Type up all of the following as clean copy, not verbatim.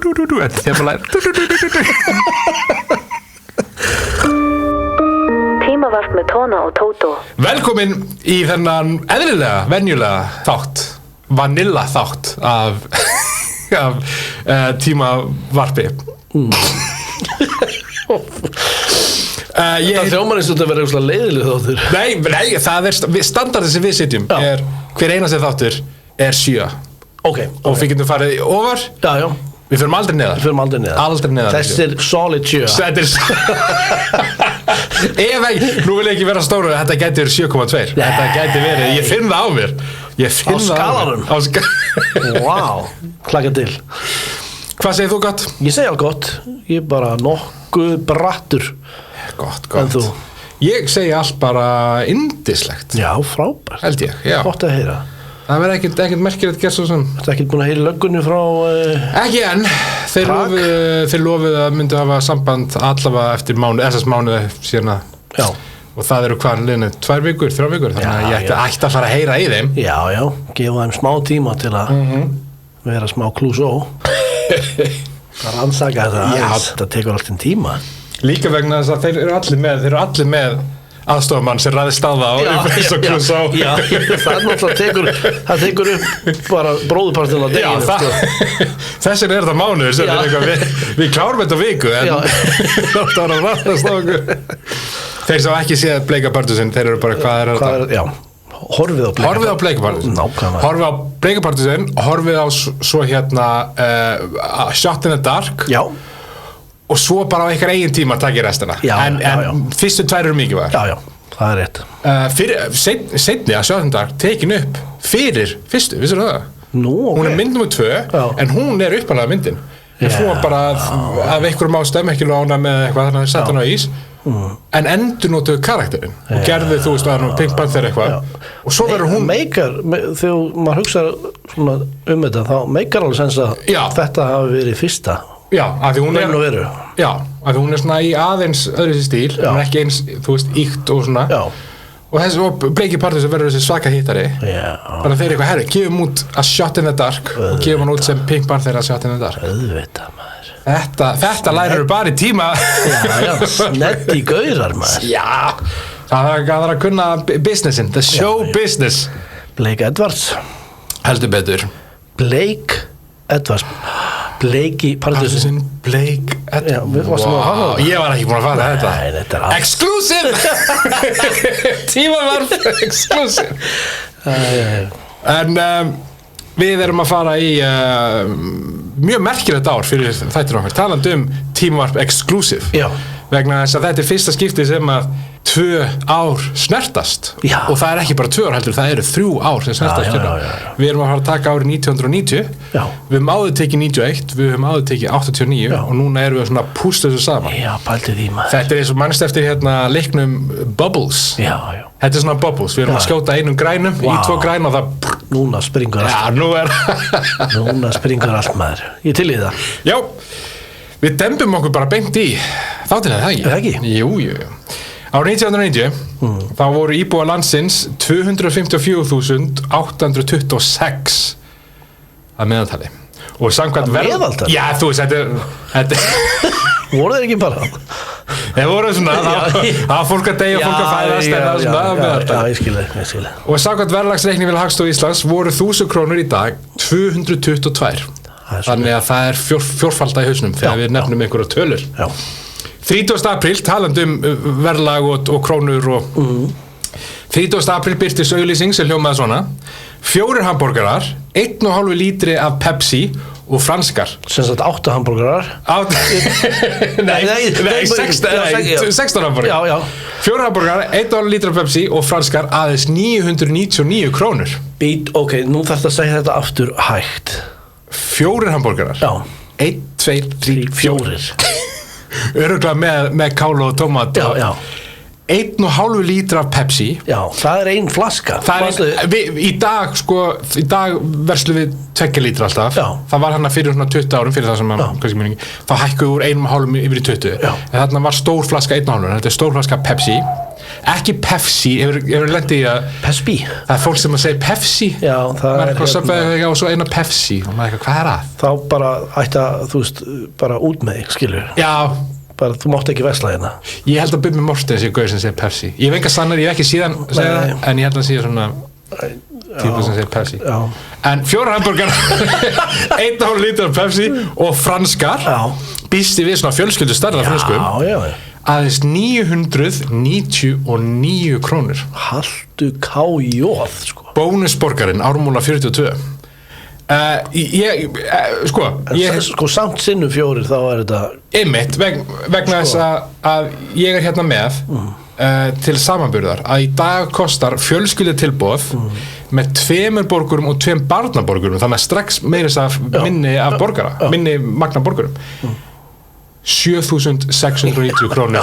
Þetta er bara Tímavarp með Tóna og Tótó. Velkomin í þennan eðlilega, venjulega þátt, vanilla þátt af tímavarpi. Það hljómar eins og þetta verður leiðileg þáttur. Nei, það er standardið sem við sitjum er hver einasti þáttur er 7. Okay. Og við getum farið ofar. Já. Við förum aldrei neðar. Aldrei neðar. Þessi er solid 7. Þetta er ef ekki, nú vil ég ekki vera stóru, þetta gæti verið 7,2. Þetta gæti verið, ég finn það á mér. Á skalarum. Wow, klaka til. Hvað segir þú gott? Ég segi alveg gott. Ég er bara nokkuð brattur. Gott. En þú? Ég segi allt bara yndislegt. Já, frábært. Held ég, já. Gott að heyra. Það verður ekkert merkilegt gert svo sem. Þetta ekkert búin að heyra löggunni frá Ekki enn. Þeir lofuðu að myndu hafa samband allavega eftir mánuði síðan að. Já. Og það eru hvað liðinu 2 vikur, 3 vikur. Þannig að ég ætti að fara að heyra í þeim. Já. Gefa þeim smá tíma til að vera smá klúsó. Það rannsaka þetta. Já. Þetta tekur alltaf tíma. Líka vegna þess að þeir eru allir með aðstofamann sem ræðist á það og eins og klús á. Já, það er náttúrulega það tekur upp bara bróðupartinn á deginu. Já, þessir er þetta mánuður sem er eitthvað, við klárum þetta viku en það var að ræðast á okkur. Þeir sem ekki séð Bleika Partusinn, þeir eru bara hvað er þetta? Já, horfið á Bleika Partusinn. Nákvæmlega. Horfið á Bleika Partusinn, horfið á svo Shot in the Dark. Já. Og svo bara á ykkar eigin tíma takk í restina. En fyrstu 2 eru mikilvægar. Já, það er rétt. Seinni að Shot in the Dark tekin upp fyrir fyrstu, vissir það? Nú, ok. Hún er mynd nummer 2, en hún er uppalega myndin. En hún var bara af einhverjum ástæðum ekki lána með eitthvað, þannig að sett hann á ís. En endurnótuðu karakterinn og gerði þú veist að hann Pink Panther eitthvað. Og svo verður hún... Þegar maður hugsa svona þetta, þá meikar alveg sens að þetta hafi verið fyrsta. Já, af því hún er svona í aðeins öðru stíl, hún er ekki eins, þú veist, íkt og svona. Já. Og Bleiki Partusinn verður þessi svaka hittari. Já. Bara þeir eitthvað, herri, gefum út A Shot in the Dark og gefum hann út sem Pink Panther A Shot in the Dark. Auðvitað, maður. Þetta lærir bara í tíma. Já, snett í gaurar, maður. Já, það er að kunna businessin, the show business. Blake Edwards. Heldur betur. Blake Edwards. Bleiki Partusinn. Blake Edwards. Wow. Ég var ekki búin að fara þetta. Nei, þetta er allt. Exclusive! Tímavarp exclusive. En við erum að fara í mjög merkilegt ár fyrir þættir okkar. Talandi tímavarp exclusive. Já. Vegna þess að þetta er fyrsta skipti sem að 2 ár snertast. Já. Og það er ekki bara 2 ár heldur, það eru 3 ár sem snertast. Já. Við erum að fara að taka árið 1990. Já. Við höfum áður tekið 91, við höfum áður tekið 89 og núna erum við svona að pústa þessu saman. Já, pæltu því maður. Þetta er eins og mannst eftir leiknum Bubbles. Já. Þetta er svona Bubbles, við erum að skjóta einum grænum í 2 græn og það... Núna springur allt. Já, Núna springur allt maður. Ég til í það. Já, við dembum okkur bara beint í þáttina, það ekki? Jú. Árið 1990, þá voru íbúar landsins 254.826 að meðaltali. Og samkvæmt meðaltali? Já, þú veist, þetta voru þeir ekki bara? Þeir voru svona, það fólk að deyja, fólk að fæðast, en það er svona meðaltali. Já, ég skil. Og samkvæmt verðlagsreikning við Hagstofu Íslands voru 1000 krónur í dag 222. Þannig að það er fjórfalda í hausnum þegar við nefnum einhverja tölur. Já. 30. apríl, talandi verðlag og krónur og 30. apríl birtist auglýsing sem hljómaði svona 4 hamborgarar, 1,5 lítri af Pepsi og franskar. Sem sagt 8 hamborgarar? Nei, 16 hamborgarar. Já. 4 hamborgarar, 1,5 lítri af Pepsi og franskar aðeins 999 krónur. Ok, nú þarf það að segja þetta aftur hægt. 4 hamborgarar. Já. 1, 2, 3, 4. Öruglega með kál og tómat. Já. 1,5 lítra af Pepsi. Já, það er ein flaska. Í dag, sko, í dag verslum við 2 lítra alltaf. Já. Það var hann fyrir svona 20 árum, fyrir það sem kannski minni, þá hækkuðu úr 1,5 yfir í 20. Já. En þarna var stór flaska 1,5, þetta er stór flaska Pepsi. Ekki Pepsi, hefur lendið í að Pepsi. Það er fólk sem að segja Pepsi. Já, það er og svo eina Pepsi og maður eitthvað, hvað er það? Þá bara ætti að, þú veist, bara út með þig, skilur. Já. Bara, þú mátt ekki versla hérna. Ég held að Bubbi Mortens sé gauður sem segir Pepsi. Ég hef enga sannar, ég hef ekki síðan segja það, en ég held að sé svona típu sem segir Pepsi. Já. En 4 hamborgar, 1,5 lítra Pepsi og franskar. Já. Býsti við svona fjölskyldu stærra franskum. Já. Aðeins 999 krónur. Haltu kájóð, sko. Bónusborgarinn, Ármúla 42. Sko samt sinnum 4 þá er þetta einmitt, vegna þess að ég er hérna með til samanburðar að í dag kostar fjölskyldutilboð með 2 borgurum og 2 barnaborgurum, þannig að strax meira þess að minni af borgara, minni magna borgurum 7.690 krónur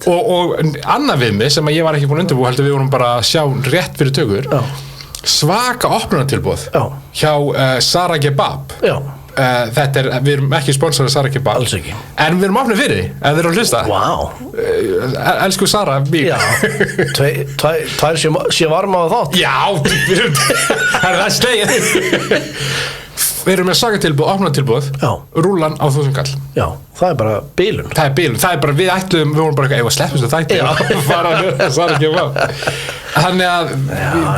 og annað við mig sem að ég var ekki búin að undirbúa, heldur við vorum bara að sjá rétt fyrir tökur svaka opnunartilboð hjá Sara Kebab. Þetta er, við erum ekki sponsorað Sara Kebab. Alls ekki. En við erum opnið fyrir þið, ef þið eru að hlusta. Elsku Sara, mín. Já, tvær sé varma á þátt. Já, það er slegið. Við erum með sagatilboð, opnunartilboð, rúlan á 1000 kall. Já, það er bara bilun. Það er bara, við vorum bara eitthvað, sleppum þessu þætti og fara að Sara Kebab. Þannig að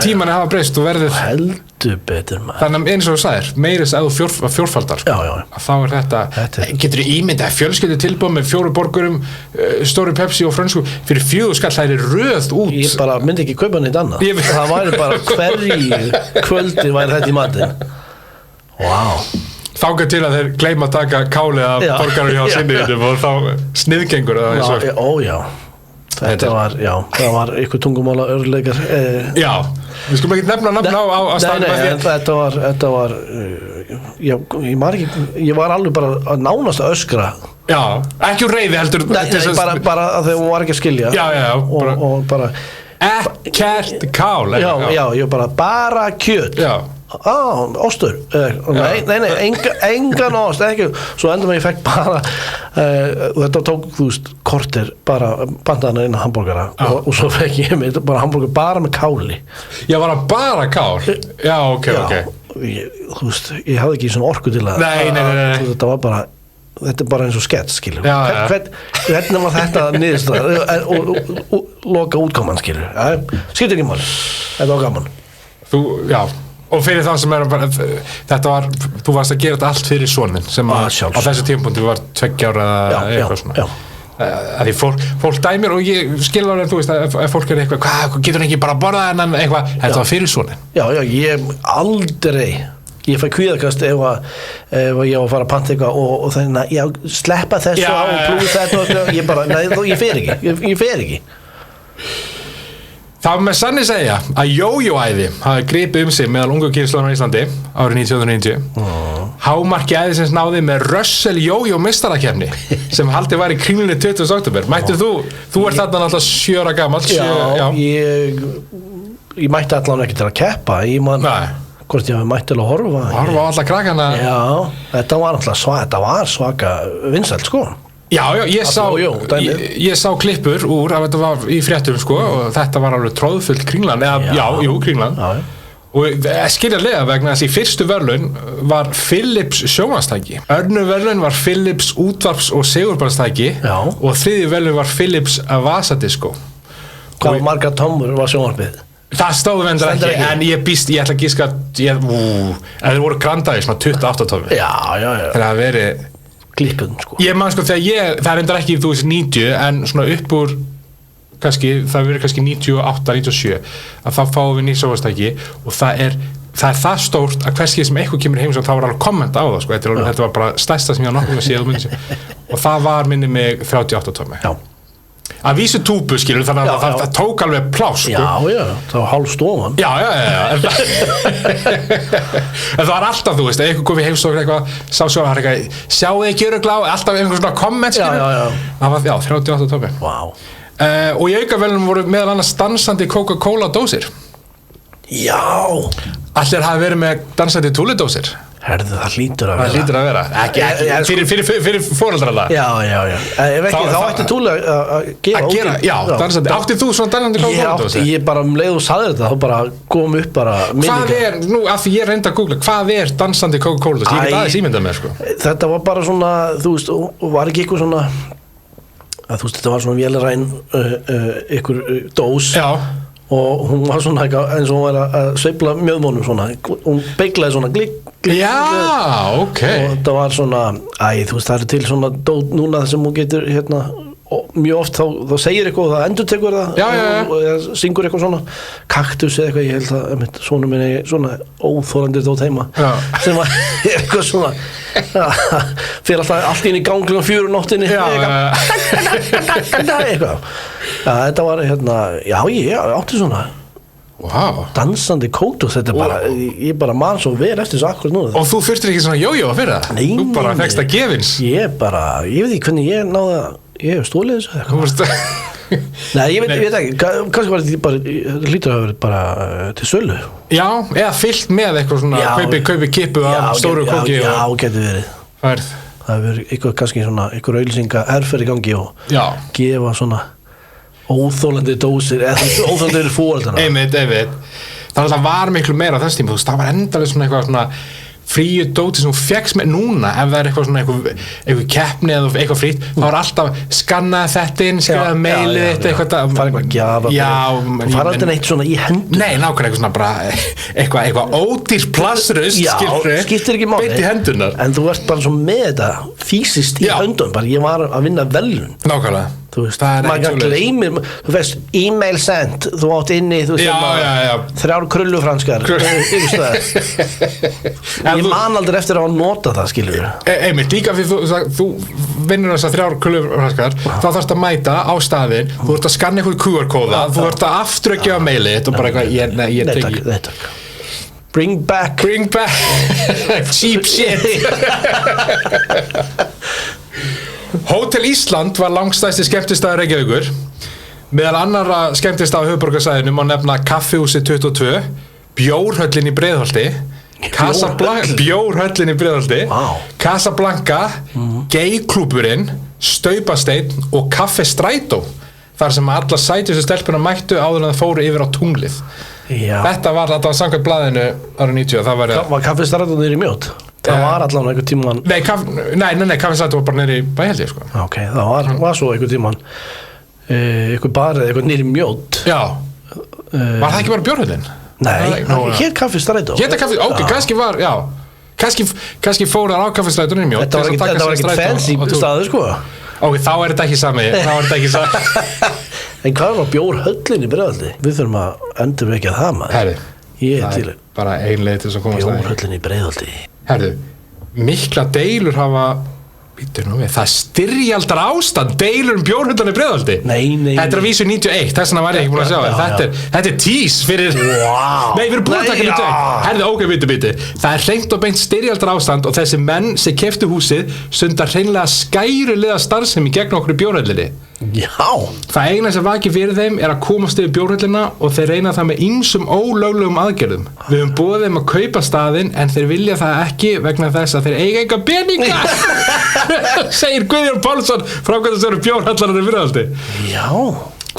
tímanni hafa breyst og verðið heldur betur maður. Þannig að eins og þú sagðir, meiris að þú fjórfaldar þá er þetta getur þú ímyndað fjölskyldu tilboð með 4 borgurum stóri Pepsi og frönsku fyrir 4 skall, það er röð út. Ég bara myndi ekki kaupa neitt annað. Það væri bara hverju kvöldi væri þetta í matinn. Þangað til að þeir gleyma að taka kálið af borgarum hjá sinniðinum og þá sniðgengur það var eitthvað tungumála örleikar Já, við skulum ekki nefna nafn á staðnum. Nei, þetta var ég var alveg bara nánast að öskra. Já, ekki úr reiði heldur. Bara að þegar hún var ekki að skilja. Já, og bara ekkert kál. Já, ég bara kjöt. Já. Ostur nei, engan ost ekki. Svo endur ég fekk bara þetta tók, þú veist, korter bara bandaðan inn á hambúrgara og svo fekk ég bara hambúrgar bara með káli. Já, var það bara kál? Já, ok þú veist, ég hafði ekki svona orku til að Nei. Þetta er bara eins og skett, skilur. Hvernig var þetta niðurstaða og loka útkoman, skilur. Skiptir ekki máli, þetta var gaman. Og fyrir það sem þetta var, þú varst að gera þetta allt fyrir soninn sem á þessu tímapunkti var 2 ára eða eitthvað svona. Því fólk dæmir og ég skilur alveg, þú veist, ef fólk er eitthvað, hvað getur ekki bara að borða þennan eitthvað, þetta var fyrir soninn. Já, ég aldrei, ég fæ kvíðakast ef ég var að fara að panta eitthvað og þannig að sleppa þessu á og plúi þetta og ég bara, nei, ég fer ekki. Það var með sanni segja að jójóæði hafi gripið sig meðal ungu kynslóðar á Íslandi árið 1990. Hámarki æðisins náði með Russell jójó meistarakeppni sem haldið var í Kringlunni 20. október. Mættir þú ert þarna alltaf 7 ára gamall. Já, ég mætti allan ekki til að keppa. Ég man hvort ég hafi mætti til að horfa. Horfa á alla krakkana. Já, þetta var svaka vinsælt, sko. Já, ég sá klippur úr að þetta var í fréttum, sko, og þetta var alveg tróðfullt Kringlan, Kringlan. Og skiljanlega vegna þess að í fyrstu verðlaun var Philips sjónvarpstæki, önnur verðlaun var Philips útvarps- og segulbandstæki og þriðju verðlaun var Philips Vasadisko. Hvað margar tommur var sjónvarpið? Það stóð vendur ekki, en ég ætla að giska að þeir voru grandaði svona 28 tommur. Já. Þegar það verið klippun, sko. Ég man, sko, þegar það er endur ekki, þú veist, 90, en svona upp úr kannski, það verður kannski 98, 97 að þá fáum við nýtt sjónvarpstæki og það er það stórt að hverskið sem eitthvað kemur heim sem þá var alveg kommenta á það, sko, þetta var bara stærsta sem ég á nokkuð að séð og það var minni mig 38 tómi. Að vísu túpu, skilur, þannig að það tók alveg pláss, sko. Já, það var hálf stofan. Já. En það var alltaf, þú veist, ef eitthvað kom í heimsókn eitthvað, sá sjáu þið ekki örugglega á, alltaf einhvern svona komment, skilur. Það var, 38 tómi. Og í aukaverðunum voru meðal annars dansandi Coca-Cola dósir. Já. Allir hafi verið með dansandi túlidósir. Herðu, það hlýtur að vera. Það hlýtur að vera. Ekki, fyrir foreldrarna. Já. Ef ekki, þá ætti Túli að gera. Já, dansandi. Áttið þú svona dansandi Coca-Cola-dósir? Ég bara leið og sagði þetta, þá bara kom upp bara minningar. Nú, af því ég reyndi að googla, hvað dansandi Coca-Cola-dósir? Ég get aðeins ímyndað mér, sko. Þetta var bara svona, þú veist, var ekki eitthvað svona, þú veist, þetta var svona vélræn ykkur dós. Já. Og hún var svona eins og hún var að sveifla mjöðmónum svona, hún beiglaði svona glikk. Já, ok. Og þetta var svona, þú veist, það til svona dót núna sem hún getur hérna, og mjög oft þá segir eitthvað og það endurtekur það. Já. Og syngur eitthvað svona kaktus eða eitthvað, ég held að sonur minn er svona óþolandi dót heima. Já. Sem var eitthvað svona fyrir alltaf inn í gang klukkan 4 um nóttinni. Eitthvað. Þetta var hérna, ég átti svona dansandi kótos, þetta bara ég bara man svo vel eftir þessu akkurat núna. Og þú fyrstir ekki svona jójó fyrir það? Nei, þú bara fegst að gefins. Ég veit ekki hvernig ég náði að ég hef stólið þessu eitthvað. Nei, ég veit ekki, kannski var þetta bara hlýtur að vera bara til sölu. Já, eða fyllt með eitthvað svona kaupi kippu af stóru kóki. Já, getur verið. Það hefur verið eitthvað kannski svona eitthvað auglýsinga herferð í gangi og gefa svona óþólandi dósir eða óþólandi fóreldrana. Einmitt. Þannig að það var miklu meira á þess tíma, þú veist, það var endalega svona eitthvað svona fríu dóti sem þú fékkst með núna ef það eitthvað svona eitthvað keppni eða eitthvað frýtt, þá var alltaf skannaði þetta inn, skrifaði mailið eitthvað fara eitthvað gjafa fara alltaf neitt svona í hendur. Nei, nákvæmlega eitthvað svona bara eitthvað ódýr plastrust skiptir ekki máli beint í hendurnar, en þú ert bara svo með þetta fysiskt í höndum, bara ég var að vinna velun. Nákvæmlega. Þú veist, maður gleymir, þú veist, e-mail sent, þú átt inni, þú veist, 3 krullufranskar, ég man aldrei eftir að nota það, skilur við. Einmitt, líka fyrir þú vinnur þessar 3 krullufranskar, þá þarfst að mæta á staðinn, þú ert að skanna eitthvað QR-kóða, þú ert að afturöggja á mailið og bara eitthvað, ég tek ekki. Bring back cheap shit. Hótel Ísland var langstæsti skemmtistaður Reykjavíkur. Meðal annarra skemmtistaða á höfuðborgarsvæðinu má nefna Kaffihúsið 22, Bjórhöllin í Breiðholti, Bjórhöllin í Breiðholti, Casablanca, Gayklúbburinn, Staupasteinn og Kaffi Strætó, þar sem alla sætustu stelpuna mættu áður en það fóru yfir á tunglið. Þetta var samkvæmt blaðinu árið 90. Var Kaffi Strætó niður í Mjót? Það var allan einhver tíman. Nei, Kaffi Strætó var bara niður í Bæ, held ég, sko. Ok, það var svo einhver tíman einhver bar eða einhver niður í Mjót. Já. Var það ekki bara Bjórhöllin? Nei, hér Kaffi Strætó. Ok, kannski var, já. Kannski fór það á Kaffi Strætó niður í Mjót. Þetta var ekkert fancy staður, sko. Ok, þá er þetta ekki sami. En hvað var Bjórhöllin í Breiðholti? Við þurfum að endurvekja það, maður. Herri, það er bara ein leið til þess að koma að staði. Bjórhöllin í Breiðholti. Herðu, mikla deilur hafa það styrjaldar ástand deilur Bjórhöllan í Breiðholti. Nei. Þetta er að vísu 91, þess vegna var ég ekki búin að sjá. Þetta er tís fyrir Nei, við erum búin að taka 91. Herðu, ok, biti. Það er hreint og beint styrjaldar ástand og þessi menn sem keyptu húsið stundar hreinlega skærulega starfsemi gegn okkur í Bjórhöllinni. Já. Það eina sem vakir fyrir þeim er að komast yfir Bjórhöllina og þeir reyna það með ýmsum ólöglegum aðgerðum. Við höfum boðið þeim að kaupa staðinn en þeir vilja það ekki vegna þess að þeir eiga enga peninga. Segir Guðjón Pálsson, framkvæmdastjóri Bjórhöllarinnar í Breiðholti. Já.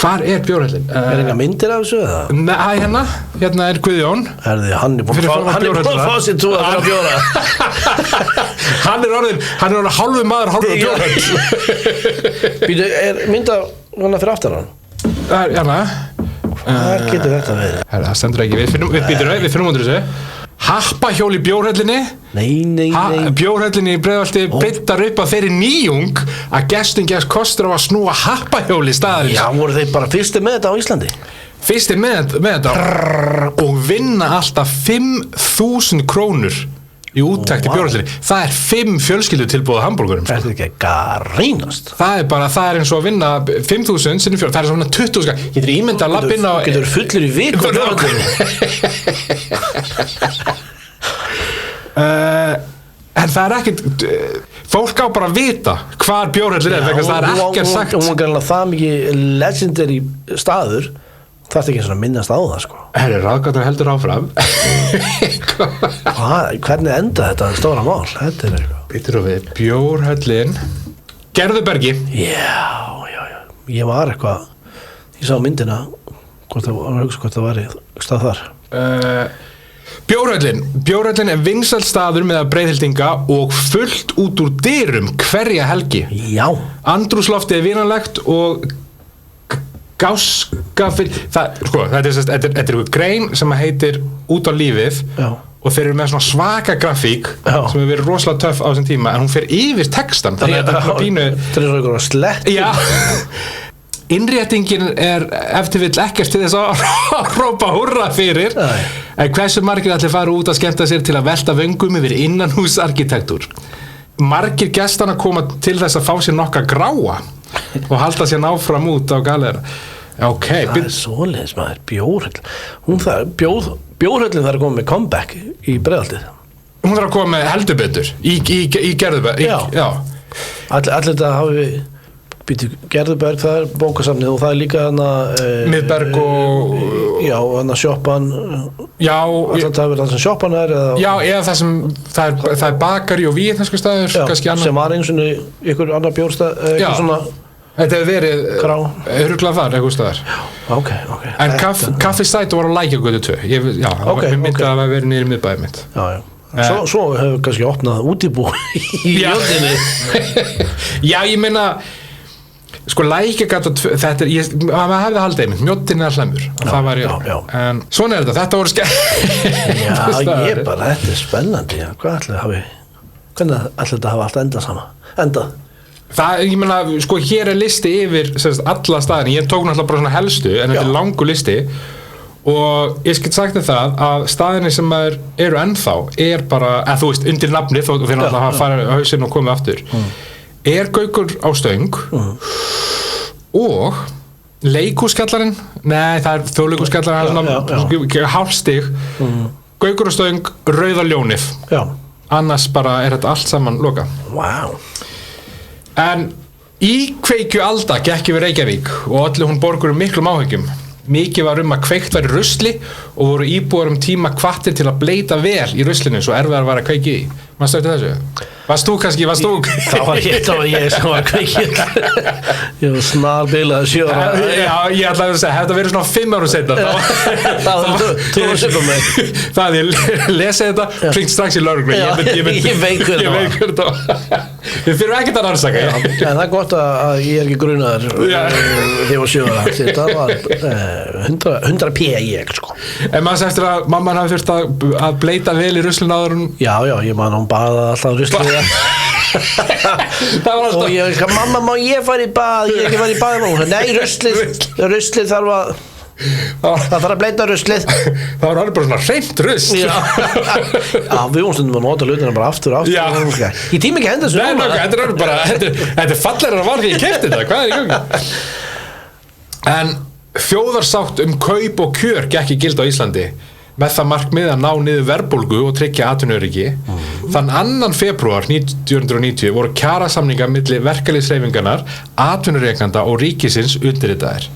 Hvar er Bjórhöllin? Enga myndir af þessu eða? Nei, hérna er Guðjón. Hann er búin að fá sér trúða fyrir að bjóra. Hann er orðin hálfu maður, hálfu Bjórhöll. Býtu, er mynda hana fyrir aftan hann? Hérna. Hvað getur þetta verið? Það stendur ekki, við finnum undir þessu. Happahjól í Bjórhöllinni. Nei. Bjórhöllinni í Breiðholti byttar upp að þeirri nýjung að gestum gefst kostur á að snúa happahjól í staðarins. Já, voru þeir bara fyrstir með þetta á Íslandi? Fyrstir með þetta og vinna alltaf 5.000 krónur í úttekt í Bjórhöllinni. Það er 5 fjölskyldutilboð af hamborgurum. Það er ekki að grínast. Það er eins og að vinna 5.000 sinni 4. Það er svona 20 skall. Getur ímynda að lappa inn á Getur fullur í viku á Bjórhöllinni. En það ekkert fólk á bara að vita hvar bjórhöllin vegna það ekkert sagt Hún var greinlega það mikið legendary staður þarfst ekki eins og að minnast á það sko. Ráðgátur heldur áfram Hvernig enda þetta stóra mál? Þetta eitthvað Býtur við bjórhöllin Gerðubergi Já Ég var eitthvað Ég sá myndina hvort það væri stað þar Bjórhöllin vinsæll staður með breiðhildinga og fullt út úr dyrum hverja helgi. Já. Andrúmsloftið vinalegt og gáska fyrir þetta er einhver grein sem heitir Út á lífið. Já. Og þeir eru með svona svaka grafík sem hefur verið rosalega töff á þessum tíma en hún fer yfir textan þannig að þetta er pínu þetta er svona slett. Já. Innréttingin eftir vill ekkert til þess að hrópa húrra fyrir en hversu margir allir fara út að skemmta sér til að velta vöngum yfir innanhúsarkitektúr. Margir gestanna koma til þess að fá sér nokka gráa og halda sér áfram út á galera. Okay, það svoleiðis maður, bjórhöllin þarf að koma með comeback í Breiðholtið. Hún þarf að koma með heldur betur í Gerðuberg. Já. Allir þetta hafi Gerðuberg, það er bókasafnið og það er líka Miðberg og já, sjoppan það er það sem sjoppan eða já, eða það sem það er bakari og víetnamskur staður sem var eins og ykkur annar bjórstað eitthvað svona þetta hefur verið örugglega þar eitthvað staðar okay. En kaffistæti var á Lækjargötu 2 við myndið að það verið niður í miðbæði mitt svo hefur kannski opnað útibú í jöldinni já, ég meina sko Lækjargata 2 þetta maður hefði haldið einmitt mjóddin er hlæmur það var en svona er þetta voru þetta er spennandi hvernig ætli þetta hafa allt endað það, ég meina, sko hér er listi yfir alla staðina, ég tók náttúrulega bara svona helstu en þetta er langur listi og ég get sagt það að staðinni sem eru ennþá er bara, þú veist, undir nafni þó þeir náttúrulega hafa farið á hausinn og komið aftur er Gaukur á Stöng og Leikhúskjallarinn það er Þjóðleikhúskjallarinn hálfstig Gaukur á Stöng, Rauða ljónið annars bara er þetta allt saman loka en Íkveikju alda gekk yfir Reykjavík og olli hún borgurum miklum áhyggjum mikið var að kveikt væri rusli og voru íbúar tíma hvattir til að bleita vel í ruslinu svo erfiðar var að kveiki í maður stökti þessu varst þú kannski það var ég sem var kveikið ég var snarbilaði 7 ára ég ætlaði að segja þetta verið svona 5 árum seinna það var þú sögum mig það ég lesi þetta hringt strax í lögreglu ég veikur þetta við þurfum ekkert að rannsaka en það er gott að ég er ekki grunaður þegar ég var 7 ára þetta var 100 p ég sko en maður eftir að mamman hafi þurft að bleita vel í ruslinu áður já ég man hún baða alltaf ruslið og ég mamma má ég fara í bað ég ekki fara í bað nú nei ruslið þarf að það þarf að bleita ruslið það var alveg bara svona hreint rusl við stundum að nota hlutina bara aftur ég tíma ekki hendur þetta er fallegra var því ég keypti þetta hvað er í gangi en þjóðarsátt kaup og kjör gekk í gild á Íslandi með það markmið að ná niður verðbólgu og tryggja atvinnuöryggi. Þann 2. febrúar 1990 voru kjarasamningar milli verkalýðshreyfingarinnar, atvinnurekanda og ríkisins undirritaðir.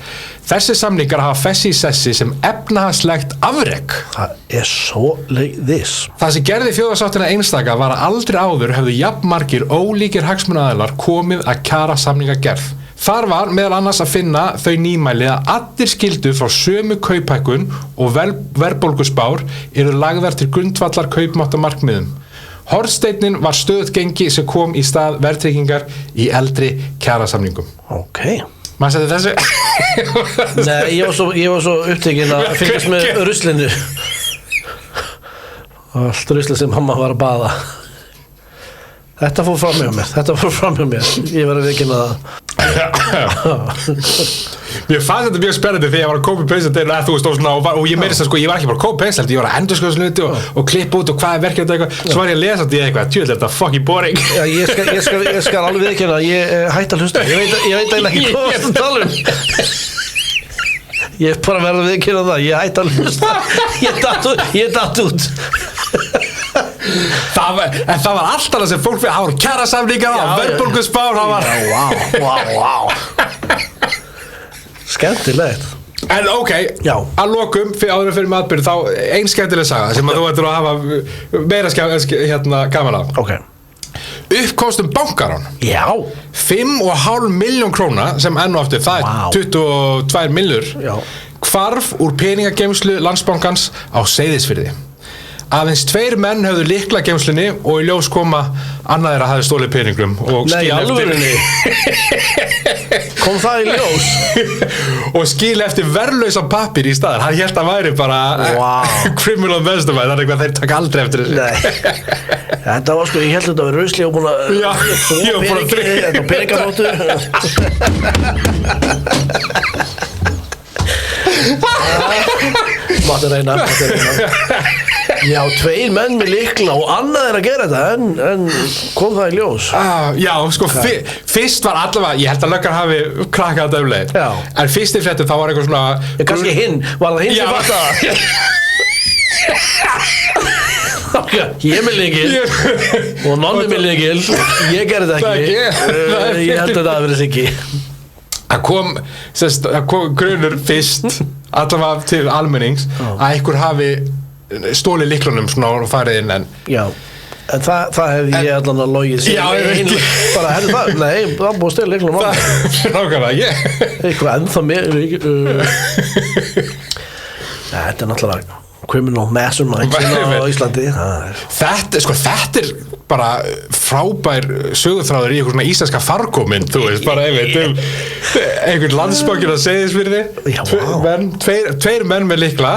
Þessi samningar hafa fest í sessi sem efnahagslegt afrek. Það er svoleiðis. Það sem gerði þjóðarsáttina einstaka var að aldrei áður hefðu jafnmargir ólíkir hagsmunaaðilar komið að kjarasamningagerð. Þar var meðal annars að finna þau nýmæli að allir skildu frá sömu kauphækkun og verðbólguspár eru lagðar til grundvallar kaupmáttamarkmiðum. Hornsteinninn var stöðugt gengi sem kom í stað verðtryggingar í eldri kjarasamningum. Ok. Maður setti þessu? Nei, ég var svo upptekinn að fylgjast með ruslinu. Allt ruslið sem mamma var að baða. Þetta fór fram hjá mér. Ég var að viðkynna það. Mér fannst þetta mjög spennandi þegar ég var að copy-paste þetta þú veist og ég meiri ég var ekki bara að copy-paste ég var að endurskoða hluti og klippa út og hvað er verkefni og eitthvað svo var ég að lesa þetta eitthvað tjóðlega þetta fucking boring ég skal alveg viðkynna ég hætti að hlusta ég veit eiginlega ekki hvað það tala ég bara verði að viðkynna það ég hætti að hlusta ég datt út En það var alltaf það sem fólk fyrir, það voru kjarasamningar og verðbólguspár, það var Vá Skemmtilegt En ok, að lokum áður en fyrir matbyrð, þá ein skemmtileg saga sem að þú ættir að hafa meira gaman af Ok Uppkomstum bankarán Já 5,5 milljón króna sem enn og aftur, það er 22 millur hvarf úr peningageymslu Landsbankans á Seyðisfirði Aðeins 2 menn höfðu lykla geymslunni og í ljós koma annað þeirra hafði stólið peningum og Nei, alvörinni Kom það í ljós og skil eftir verðlausan pappír í staðar hann hélt að væri bara criminal mastermind, það er eitthvað þeir taka aldrei eftir þessu Nei, þetta var sko, ég held að þetta var rusli og búin að ég var búin að þetta var peningaróttu Máttu reyna Já, 2 menn með lykla og annað er að gera þetta en kom það í ljós Já, sko, fyrst var allavega ég held að löggan hafi krakkað þetta leið en fyrst í fréttum þá var eitthvað svona kannski hinn, var það hinn sem fatt það Ég er með lykil og nonni með lykil ég gerði þetta ekki ég held að þetta hafi verið Siggi Það kom grunur fyrst allavega til almennings að einhver hafi stólið lyklunum svona og farið inn en en það hefði ég allan að logið bara herri það, nei, það búið að stela lyklunum nákvæmlega, eitthvað ennþá mér þetta er náttúrulega criminal mastermind á Íslandi þetta er bara frábær sögurþráður í eitthvað svona íslenska fargómynd þú veist, bara einhvern Landsbankinn á Seyðisfirði 2 menn með lykla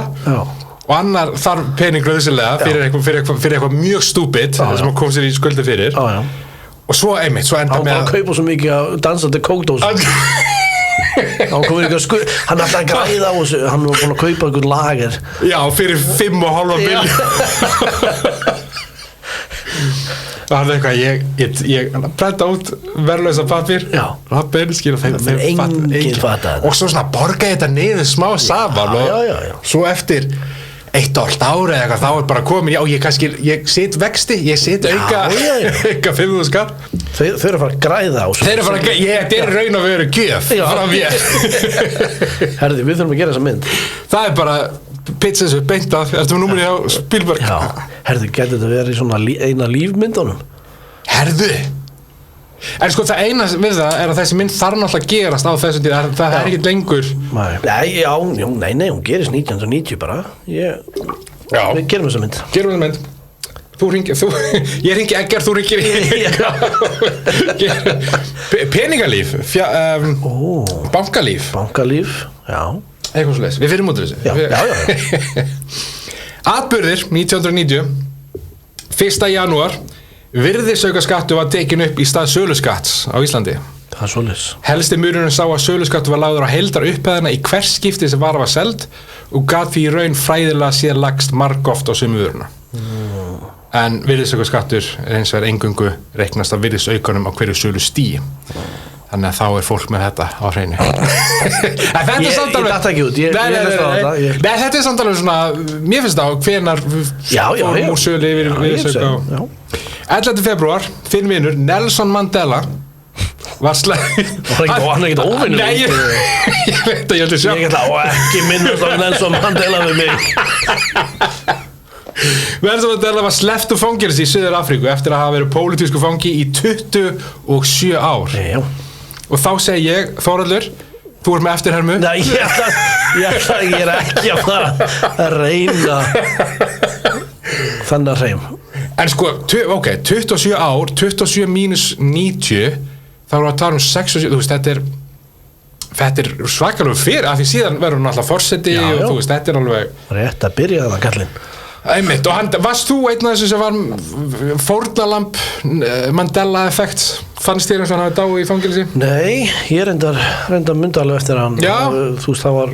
og annar þarf pening gröðsilega fyrir eitthvað mjög stúpid sem kom sér í skuldi fyrir og svo enda með að kaupa svo mikið að dansandi kókdósum hann ætlaði að græða á þessu hann var búin að kaupa einhvern lager fyrir 5,5 milljón það er eitthvað ég brenda út verðlausa pappír rappin, skilja þeim og svo svona borga þetta niður smá saman og svo eftir 1,5 ári eða eitthvað, þá er bara komin ég sit vexti, ég sit auka 5.000 skall þeir eru að fara að græða á þetta er raun og veru gjöf frá mér herði, við þurfum að gera þessa mynd það er bara pizza þessu beint af ertu með númerið á Spielberg herði, getur þetta verið í svona eina lífmyndunum herðu en sko það eina við það er að þessi mynd þarf náttúrulega að gerast á þessum tíð það er ekki lengur nei, hún gerist 1990 bara við gerum þessa mynd ég ringi Egger, þú ringir peningalíf bankalíf eitthvað svo leys, við fyrir út af þessu atburðir 1990 1. janúar virðisaukaskattur var tekin upp í stað söluskatts á Íslandi það er svoleiðis helsti munurinn sá að söluskattur var lagður á heildarupphæðina í hvers skipti sem vara var seld og gat því í raun fræðilega sér lagst margoft á sömu vöruna en virðisaukaskattur er hins vegar eingöngu reiknast af virðisaukanum á hverju sölu stigi þannig að þá er fólk með þetta á hreinu þetta er samt alveg þetta er samt alveg svona mér finnst það á hvenar fórum úr sölu yfir virðisauka 11. febrúar, þinn vinur Nelson Mandela var hann ekkert óvinnur nei, ég veit að ég ætla að sjá og ekki minnast á Nelson Mandela við mig Nelson Mandela var sleppt úr fangelsi í Suður Afríku eftir að hafa verið pólitísku fangi í 27 ár og þá segi ég, Þórhallur þú ert með eftirhermu nei, ég er ekki að fara að reyna þannig að hreim en sko, 27 ár 27 mínus 90 þá erum við að tala um 67 þú veist, þetta er svakalega fyrir af því síðan verður hann alltaf forseti og þú veist, þetta er alveg rétt að byrja það, kallinn einmitt, og varst þú einn af þessu sem var fórnalamb Mandela effekt fannst þér eins og hann hafi dáið í fangelsi? Nei, ég reyndar myndi alveg eftir hann þú veist, það var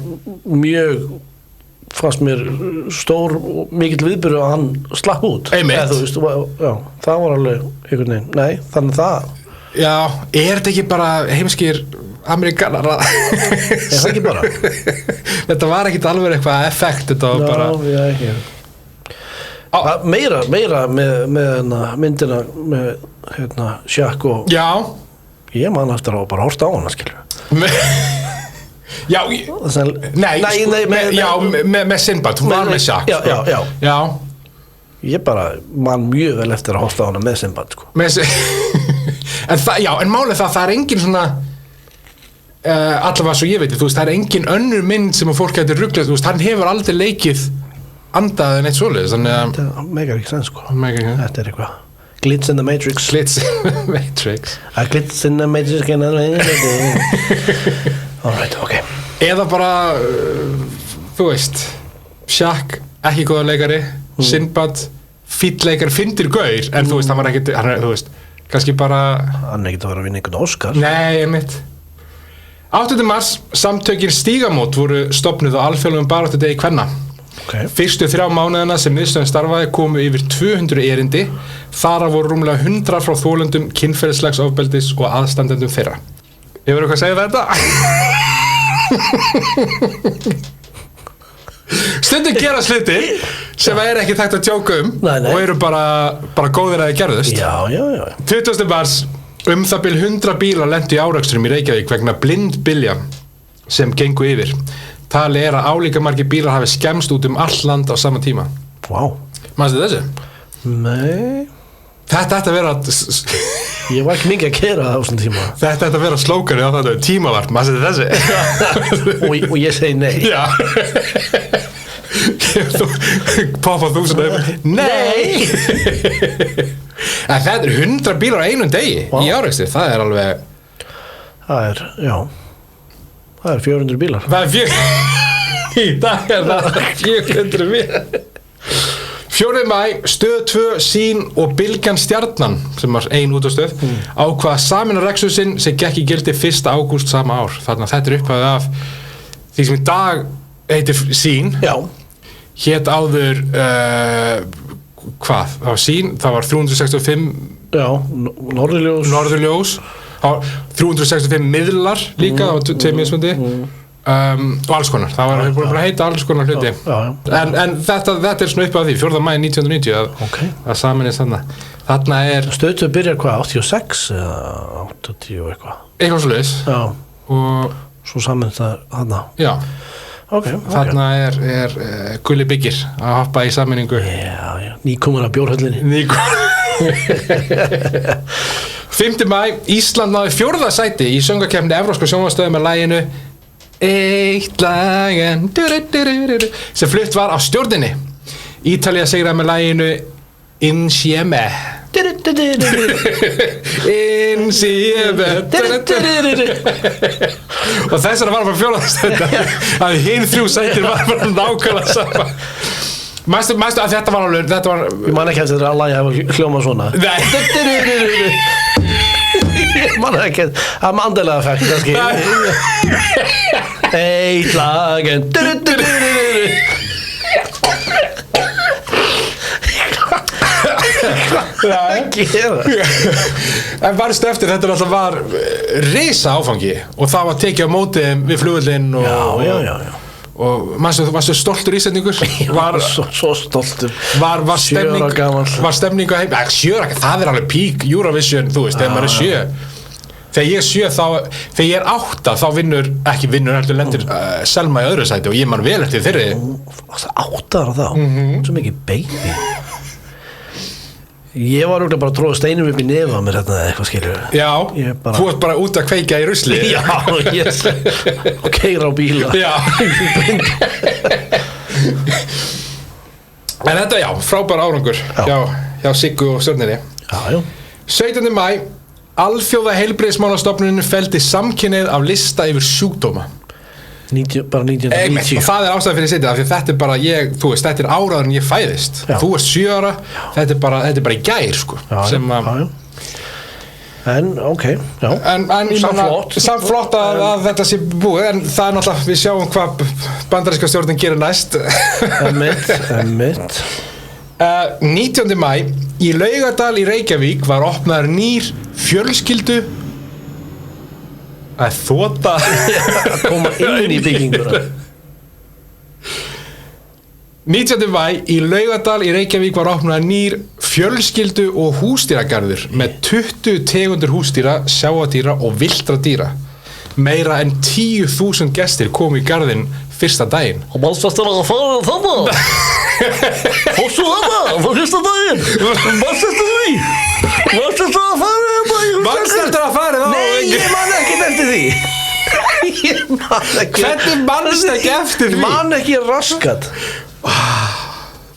mjög fannst mér stór og mikill viðburður að hann slapp út einmitt þú veist, það var alveg einhvern veginn, nei, þannig það er þetta ekki bara heimskir Amerikanar er það ekki bara? Þetta var ekkit alveg eitthvað effekt þetta var bara Meira með myndina með Shaq og Já. Ég man eftir að bara horta á hana, skilur Já, Nei, með Sinbad, hún var með Shaq Já. Ég bara man mjög vel eftir að horta á hana með Sinbad, sko En málið það engin svona allavega svo ég veit, þú veist, það engin önnur mynd sem að fólk getur ruglað, þú veist, hann hefur aldrei leikið andað en eitt svoleiðis, þannig að þetta megar ekki sens, sko Þetta eitthvað Glitz in the Matrix Glitz in the Matrix Glitz in the Matrix Alright, ok Eða bara þú veist Shaq, ekki góða leikari Sinbad, fínn leikari, fyndir gaur en þú veist, hann var ekkert, þú veist kannski bara hann ekkert að vera að vinna einhvern Óskar Nei, einmitt 8. mars, samtökin Stígamót voru stofnuð á alþjóðlegum baráttudegi kvenna Fyrstu 3 mánuðina sem miðstöðin starfaði komu yfir 200 erindi þar af voru rúmlega 100 frá þolendum kynferðislegs ofbeldis og aðstandendum þeirra Hefur eitthvað að segja þetta? Stundum gera hluti sem ekki hægt að tjóka nei. og eru bara góðir að það gerðust Já 20. mars það bil 100 bílar lentu í árekstrum í Reykjavík vegna blindbylja sem gengu yfir Talið að álíka margir bílar hafi skemmst út all land á sama tíma Vá Manstu þessu? Nei Þetta ætti að vera Ég var ekki mikið að keyra það á svona tíma Þetta ætti að vera slókari á þetta tímavarp Manstu þessu? og ég segi nei Já Poppa þú svona Nei En þetta 100 bílar á einum degi í árekstri, það alveg já Það 400 bílar Það Í dag það 400 bílar 4. maí, Stöð 2, Sýn og Bylgjan Stjarnan sem var ein útastöð ákvað sameina rekshúsin sem gekk í gildi 1. ágúst sama ár þannig að þetta upphafið af því sem í dag heitir Sýn Já hét áður hvað? Það var Sýn, það var 365 Já, Norðurljós 365 miðlar líka það var 2 mismundi og alls konar, það var búin að heita alls konar hluti en þetta svona upp á því 4. maí 1990 að saminist þarna Stöðtöð byrjar hvað, 86 eða 80 eitthvað svoleiðis og svo saminist það þarna já þarna Gulli Byggir að hoppa í sammenningu nýkomin að bjórhöllinni 5. maí, Ísland náði 4. sæti í söngvakeppni Evrópska sjónvarpsstöðvar með laginu Eitt lag en sem flutt var á Stjórninni Ítalía sigraði með laginu Insieme Insieme og þessara var bara 4. sæti að hinn 3 sætir var bara nákvæmlega sama Mæstu að þetta var alveg Ég man ekki að þetta lag hafa hljómað svona Ég man ekki að það mandilega fækt kannski Eitt lag en En varstu eftir þetta alltaf var risa áfangi og það var tekið á móti við flugvöllinn Já og varstu stoltur Íslendingur? Ég var svo stoltur Var stemning á heim 7 ára, það alveg peak Eurovision, þú veist, þegar maður 7 þegar ég 7 þegar ég 8 þá vinnur heldur lendir Selma í öðru sæti og ég man vel eftir þeirri 8 ára þá, svo mikið baby Ég var bara að tróða steinum upp í nefa mér hérna eða eitthvað skilur Já, þú ert bara út að kveika í rusli Já, og keyra á bíla Já En þetta frábær árangur hjá Siggu og Stjörninni Já 17. maí Alþjóða heilbrigðismálastofnunin felldi samkynhneigð af lista yfir sjúkdóma bara 1990 og það ástæðan fyrir setja af því þetta bara þú veist, þetta áraður en ég fæðist þú ert 7 ára, þetta bara í gær sko sem en ok, já samt flott að þetta sé búið en það náttúrulega, við sjáum hvað bandaríska stjórnin gerir næst Einmitt 19. maí í Laugardal í Reykjavík var opnaður nýr fjölskyldu að þota að koma inn í bygginguna 19. maí í Laugardal í Reykjavík var opnað nýr fjölskyldu- og húsdýragarður með 20 tegundir húsdýra, sjáaldýra og villtra dýra. Meira en 10.000 gestir komu í garðinn fyrsta daginn. Og mannst eftir að fara þarna? Fórstu þarna? Fyrsta daginn? Mannst eftir því? Mannst eftir að fara þarna? Manstu eftir að fara þá? Nei, ég man ekkert eftir því. Ég man ekki. Hvernig manstu ekki eftir því? Ég man ekki raskat.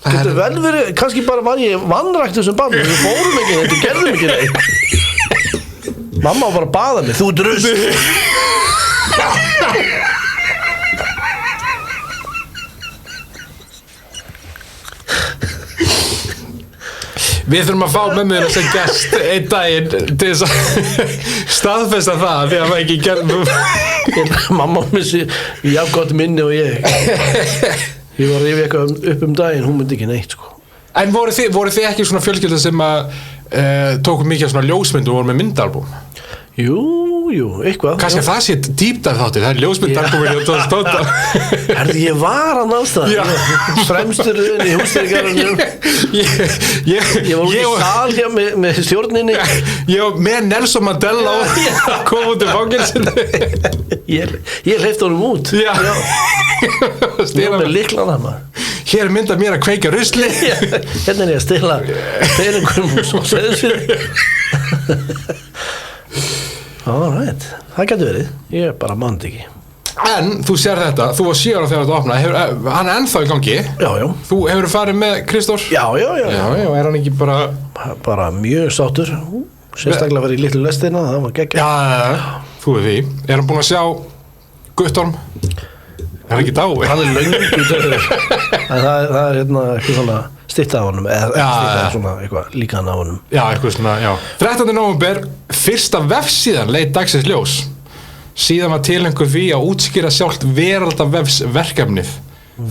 Getur vel verið, kannski bara var ég vanræktur sem barn. Við fórum ekki, þetta gerðum ekki neitt. Mamma var bara að baða mig, þú drust. Við þurfum að fá mömmuðina sem gest einn daginn til þess að staðfesta það því að maður ekki gerð. Mamma missi jafn gott minni og ég. Ég var að rifja eitthvað upp daginn, hún myndi ekki neitt sko. En voru þið ekki svona fjölskylda sem að tóku mikið svona ljósmyndu og voru með myndaalbúm? Jú, eitthvað. Kannski að það sé dýpdæf þáttir, það er ljósmyndaalbúmin og tóta. Herði, ég var að nástað. Fremstur í húsdýragarðinum. Ég var út í sal hjá með stjórninni. Ég var með Nelson Mandela og kom út í fangelsinu. Ég hleypti honum út. Já. Ég var með lyklana maður. Hér er mynd af mér að kveika rusli. Hérna er ég að stila peningum og sveðsfyrir. Alright, það getur verið. Ég bara mandi ekki. En þú sér þetta, þú var 7 ára þegar þetta opnaði, hann er ennþá í gangi. Já. Þú hefur farið með Kristór? Já. Já, er hann ekki bara mjög sáttur. Sérstaklega var í litlu lestina, það var geggjað. Já, þú er því. Er hann búinn að sjá Guttorm? Er hann ekki dáið? Hann er löngu döður. Það er hérna eitthvað svona stytta á honum, eða svona eitthvað líkan á honum. Já, eitthvað svona, já. 13. nóvember, fyrsta vefsíðan leit dagsins ljós. Síðan var tilhengur því að útskýra sjálft veraldavefsverkefnið.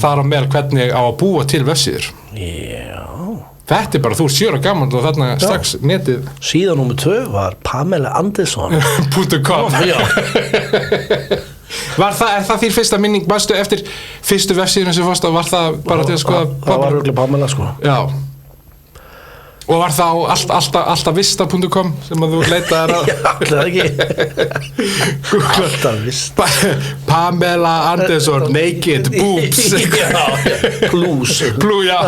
Þar á meðal hvernig á að búa til vefsíður. Já. Þetta er bara, þú er 7 ára gamall og þarna strax netið. Síðan númer 2 var Pamela Andersson. .com. Já. Er það þín fyrsta minning, varstu eftir fyrstu vefsíðunum sem fórst og var það bara til að skoða Það var örugglega Pamela sko. Já. Og var það á alltafvista.com sem að þú leitaðir að? Já, það ekki. Alltafvista. Pamela Andersson, naked, boobs. Já, plus. Já.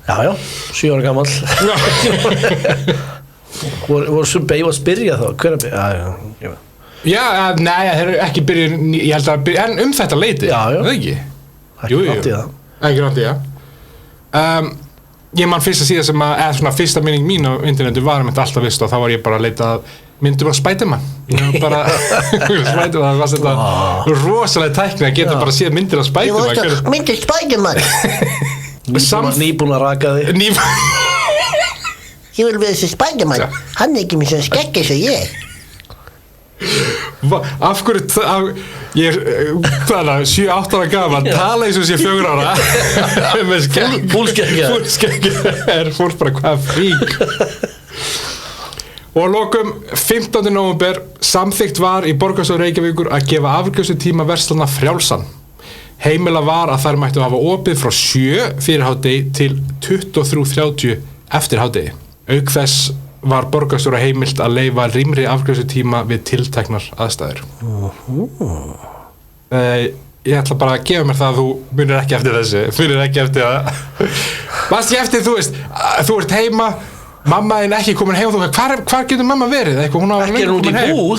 Já, 7 ára gamall. Voru sem beig að spyrja þá, hver að beig? Já, nei, það er ekki byrjun, ég held að byrja, en þetta leiti. Já. Það ekki? Ekki rátt í það. Ekki rátt í það. Ég man fyrsta síða sem eða svona fyrsta minning mín á internetu var alltaf vist og þá var ég bara að leita að myndum að Spiderman. Ég var bara Spiderman, það var þetta rosalega tækni að geta bara séð myndir af Spiderman. Myndir Spiderman. Nýbúin að raka þig. Ég vil vera þessi Spiderman. Hann er ekki með svona skegg eins og ég. Af hverju ég er 7-8 ára gaman tala eins og sé 4 ára með skegg fúlskegg er fólk bara hvað frík. Og að lokum 15. nóvember samþykkt var í borgarstjórn Reykjavíkur að gefa afgreiðslutíma verslana frjálsan. Heimila var að þær mættu hafa opið frá 7 fyrir hádegi til 23:30 eftir hádegi. Auk þess var borgarstjóra heimilt að leyfa rýmri afgreiðslutíma við tilteknar aðstæður. Ég ætla bara að gefa mér það að þú munir ekki eftir þessu. Munir ekki eftir að... Varst ég eftir, þú veist, þú ert heima, mamma þín ekki komin heim og þú veist, hvar getur mamma verið? Hún ekki er hún út í búð.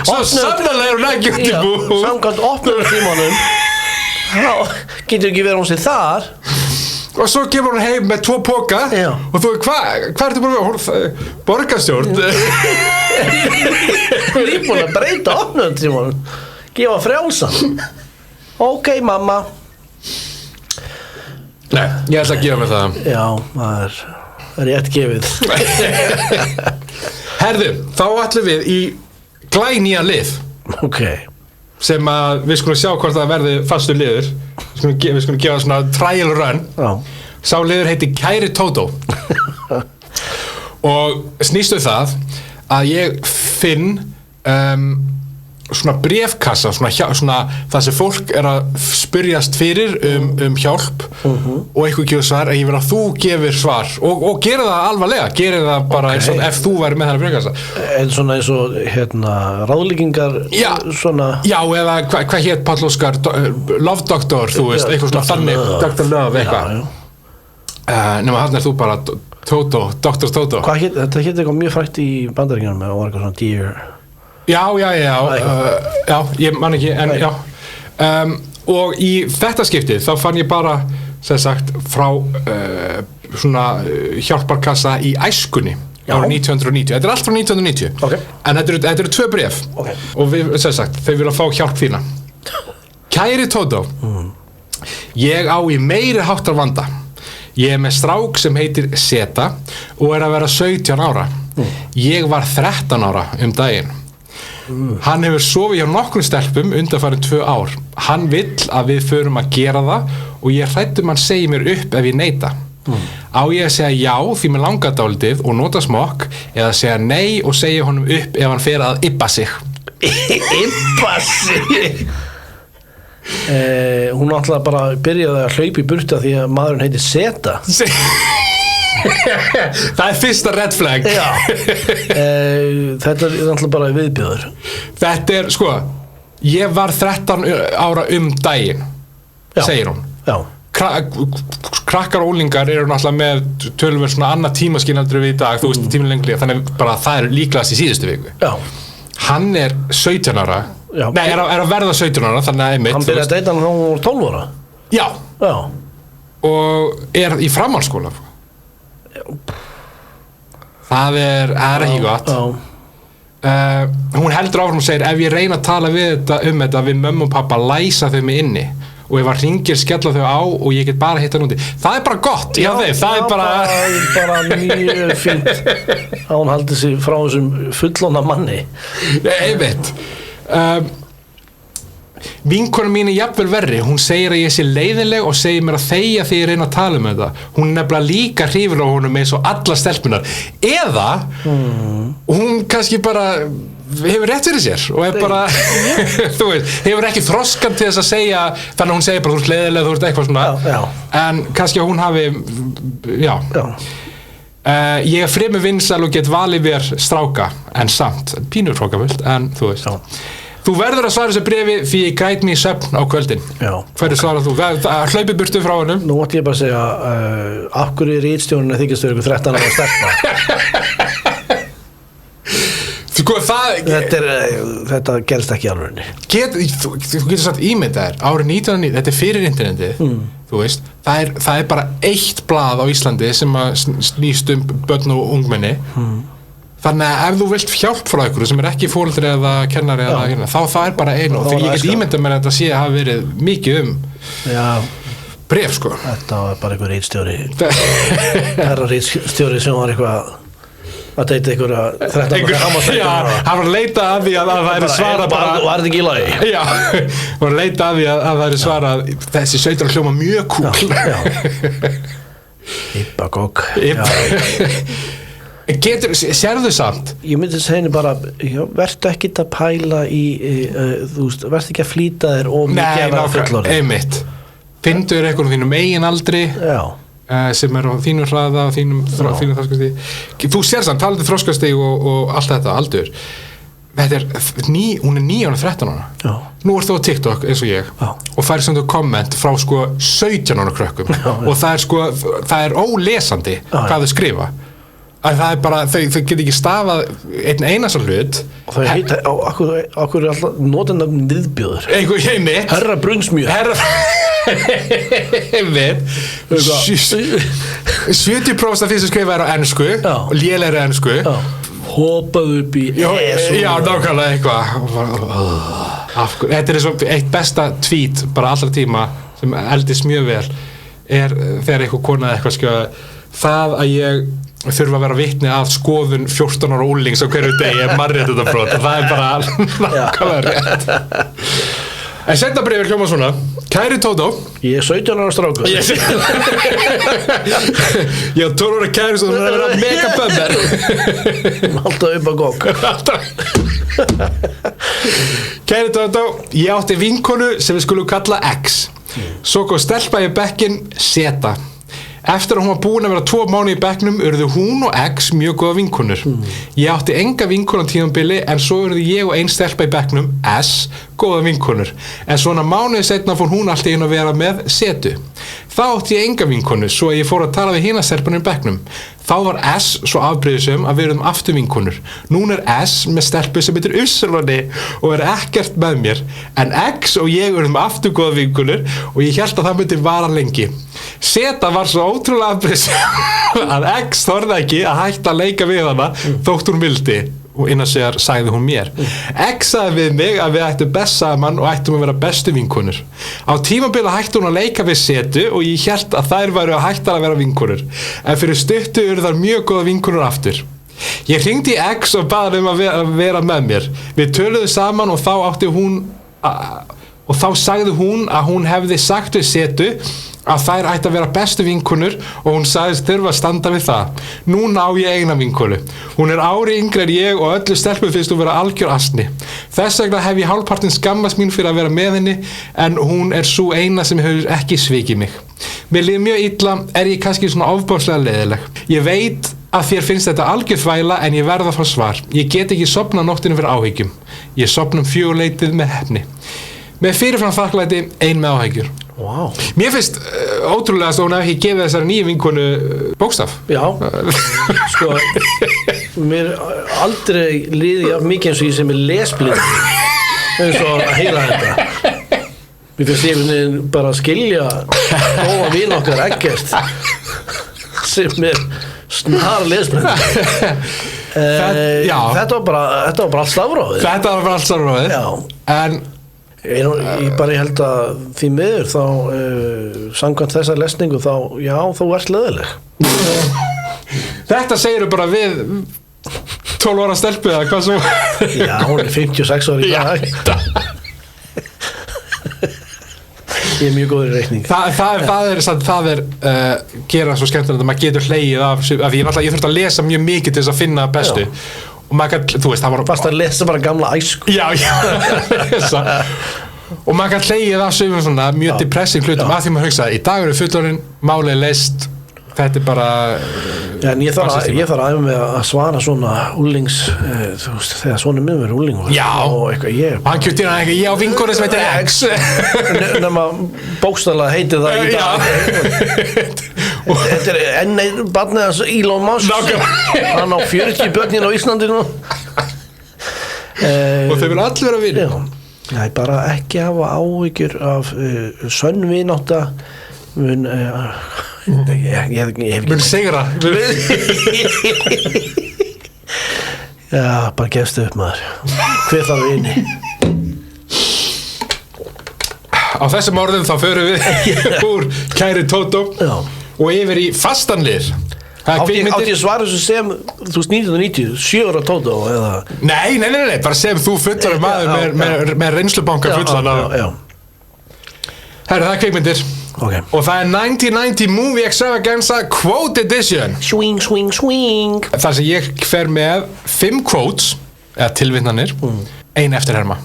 Svo sannarlega er hún ekki út í búð. Samkvæmt opnunartímanum. Getur ekki verið hún sér þar. Og svo kemur hún heim með 2 poka og þú veist, hvað ertu búin að vera? Borgarstjórn? Lífbúin að breyta opnunartímanum. Gefa frjálsan. Ok, mamma. Nei, ég ætla að gefa mér það. Já, það er rétt gefið. Herðu, þá ætlum við í glænýja lið. Ok. Sem að við skulum sjá hvort það verði fastur liður. Við skulum gefa svona trial run. Já. Sá liður heitir Kæri Tótó. Og snýstu það að ég finn svona bréfkassa, svona það sem fólk að spyrjast fyrir hjálp og eitthvað gefur svar, ég vil að þú gefur svar og gera það alvarlega, gera það bara eins og ef þú væri með þennan bréfkassa. Svona eins og ráðlíkingar svona... Já, eða hvað hét Páll Óskar, Love Doctor, þú veist, eitthvað svona þannig, Dr. Love, eitthvað. Nema hann þú bara Dr. Toto. Þetta hét eitthvað mjög frægt í Bandaríkjunum og var eitthvað svona Dear... Já, ég man ekki, en já. Og í þetta skiptið þá fann ég bara, sem sagt, frá svona hjálparkassa í æskunni árið 1990. Þetta allt frá 1990, en þetta eru 2 bréf og við, sem sagt, þau vilja fá hjálp þína. Kæri Tótó, ég á í meiri háttar vanda. Ég með strák sem heitir Seta og að vera 17 ára. Ég var 13 ára daginn. Hann hefur sofið hjá nokkrum stelpum undanfarin 2 ár. Hann vill að við förum að gera það og ég hræddur hann segi mér upp ef ég neita. Á ég að segja já því mér langar dálítið og nota smokk eða segja nei og segja honum upp ef hann fer að ybba sig. Ybba sig? Hún alltaf bara byrjaði að hlaupa í burta því að maðurinn heitir Seta. Það fyrsta red flag. Já. Þetta alltaf bara viðbjóður. Þetta sko, ég var 13 ára daginn, segir hún. Já. Krakkar og ólingar eru náttúrulega með tölum svona annað tímaskynaldur við í dag, þú veist, tíminn lengri, þannig bara það líklegast í síðustu viku. Já. Hann 17 ára. Já. Nei, er að verða 17 ára, þannig að einmitt. Hann byrjaði að deyta hann þá var 12 ára? Já. Og í framhaldsskóla. Það er ekki gott. Hún heldur áfram og segir ef ég reyna að tala þetta við mömmu og pappa læsa þau mig inni og ef að hringir skella þau á og ég get bara hitta hann úti. Það er bara gott, það er bara mjög fínt að hún haldi sig frá þessum fullorðna manni. Einmitt. Vinkona mín jafnvel verri, hún segir að ég sé leiðinleg og segir mér að þegja þegar ég reyna að tala þetta. Hún nefnilega líka hrifin á honum eins og alla stelpunar. Eða hún kannski bara hefur rétt fyrir sér og er bara, þú veist, hefur ekki þroskan til þess að segja, þannig að hún segir bara þú ert leiðinleg, þú ert eitthvað svona, en kannski að hún hafi, ég fremur vinsæl og get valið mér stráka, en samt, pínur hrókafullt, en þú veist. Þú verður að svara þessu bréfi því ég græt mig í svefn á kvöldin. Hverju svarar þú? Hlaupi burtu frá hennum? Nú ætti ég bara að segja, af hverju ritstjórinn þykist þau ykkur 13 ára stelpa? Sko Þetta gerist ekki alveg. Þú getur sagt ímyndað árið 1990, þetta fyrir internetið, þú veist, það er bara eitt blað á Íslandi sem snýst börn og ungmenni. Þannig að ef þú vilt hjálp frá ykkur sem ekki foreldri eða kennari eða hérna, þá það er bara einu og því ég get ímyndað mér að þetta sé að hafa verið mikið bréf sko. Þetta var bara einhver ritstjóri herra ritstjóri sem var eitthvað að deyta ykkur að 13 ára. Hann var að leita að því að það er svara bara var þetta ekki í lagi? Já, hann var að leita að því að það er svara þessi 17 hljóma mjög kúl. Ibbagog. Sérðu samt? Ég myndi að segja henni bara vertu ekkert að pæla í þú veist, vertu ekki að flýta þér og mikið að vera fullorðin. Einmitt. Findu þér eitthvað á þínum eigin aldri sem er á þínum hraða og þínum þroskastig. Þú sér samt, talandi þroskastig og allt þetta, aldur. Þetta hún er 9 ára 13 ára. Nú ert þú á TikTok eins og ég og fær svona komment frá sko 17 ára krökkum og það er ólesandi hvað þau skrifa. Að það er bara, þau get ekki stafað einn einasta hlut og þau heita, okkur er alltaf notendafn viðbjóður herra brunsmjör 70% af því sem skrifa er á ensku og lélegri ensku hopaðu upp í já, nákvæmlega eitthvað þetta er eins og eitt besta tweet bara allra tíma sem eldist mjög vel er þegar eitthvað kona eitthvað skjóða það að ég þurfa að vera vitni að skoðun 14 ára úlings á hverju degi er mannréttindabrot og það er bara nákvæmlega rétt En seinna bréfið hljómar svona: Kæri Tótó, Ég er 17 ára strákur. ég á 12 ára kæri svo það er að vera mega bömmar. Alltaf upp á gogg. Kæri Tótó, ég átti vinkonu sem við skulum kalla X. Svo kom stelpa í bekkinn Zeta. Eftir að hún var búin að vera 2 mánuði í bekknum urðu hún og X mjög góða vinkonur. Ég átti enga vinkonu á tímabili en svo urðu ég og ein stelpa í bekknum S góða vinkonur. En svona mánuði seinna fór hún allt í einu að vera með Zetu. Þá átti ég enga vinkonu svo að ég fór að tala við hina stelpunum í bekknum. Þá var S svo afbrýðisum að við erum aftur vinkonur. Núna er S með stelpu sem heitir Usseloni og er ekkert með mér. En X og ég erum aftur góða vinkonur og ég hélt að það myndi vara lengi. Zeta var svo ótrúlega afbrýðisum að X þorði ekki að hætta að leika við hana þótt hún vildi. Og innan sér sagði hún mér. X sagði við mig að við ættum best saman og ættum að vera bestu vinkonur. Á tímabili hætti hún að leika við Zetu og ég hélt að þær væru að hætta að vera vinkonur. En fyrir stuttu eru þær mjög góða vinkonur aftur. Ég hringdi í X og baði að vera með mér. Við töluðum saman og þá sagði hún að hún hefði sagt við Zetu að þær ætti að vera bestu vinkonur og hún sagðist þurfa að standa við það. Núna á ég eina vinkonu. Hún er ári yngri en ég og öllu stelpum finnst hún vera algjör asni. Þess vegna hef ég hálfpartinn skammast mín fyrir að vera með henni en hún er sú eina sem hefur ekki svikið mig. Mér líður mjög illa, er ég kannski svona ofboðslega leiðileg. Ég veit að þér finnst þetta algjör þvæla en ég verð að fá svar. Ég get ekki sofnað nóttinu fyrir áhyggjum. Ég sofna 4 með hefni. Með fyrirfram þakklæti, ein með áhyggjur. Wow. Mér finnst ótrúlega að hún hef ekki gefið þessari nýju vinkonu bókstaf. Já, sko, mér aldrei líði jafn mikið eins og ég sem er lesblind eins og að heyra þetta. Mér finnst ég bara að skilja góða vin okkar Eggert sem er snar lesblind. Þetta var bara allt stafrófið. Þetta var bara allt stafrófið. Já. En ég held að því miður þá samkvæmt þessar lesningu þá, já, þú ert leiðileg. Þetta segirðu bara við 12 ára stelpu eða hvað svo? Já, hún er 56 ára í dag. Ég er mjög góður í reikning. Það er gera svo skemmtilegt að maður getur hlegið af því ég þurfti að lesa mjög mikið til þess að finna bestu. Og maður kann, þú veist, það var fast að lesa bara gamla æsku. Já. Og maður kann hlegið af sumum svona mjög depressing hlutum að því maður hugsaði, í dag eru fullorðin, málið leist, þetta er bara en ég þarf að æfa mig að svara svona úlings, þú veist, þegar svona minn verður úlingur. Já, og hann kjúttir hann eitthvað, ég á vinkonu sem heitir X. Nefna bókstaflega heitir það í dag. Þetta er enn einn barnið hans Elon Musk. Hann á 40 börnin á Íslandi nú. Og þau vilja allir vera vinir. Nei, bara ekki hafa áhyggjur af sönn vinátta mun mun sigra. Já, bara gefstu upp maður. Hver þarf vini? Á þessum orðum þá förum við úr Kæri Tótó og yfir í fastanlið. Átti ég svara þessu sem þú veist 1990, 7 ára Tótó eða? Nei, bara sem þú fullar maður með reynslubanka fullan af. Herru, það er kvikmyndir. Okay. Og það er 1990 Movie Extravaganza Quote Edition. Swing, swing, swing. Þar sem ég fer með 5 quotes, eða tilvitnanir, ein eftirherma.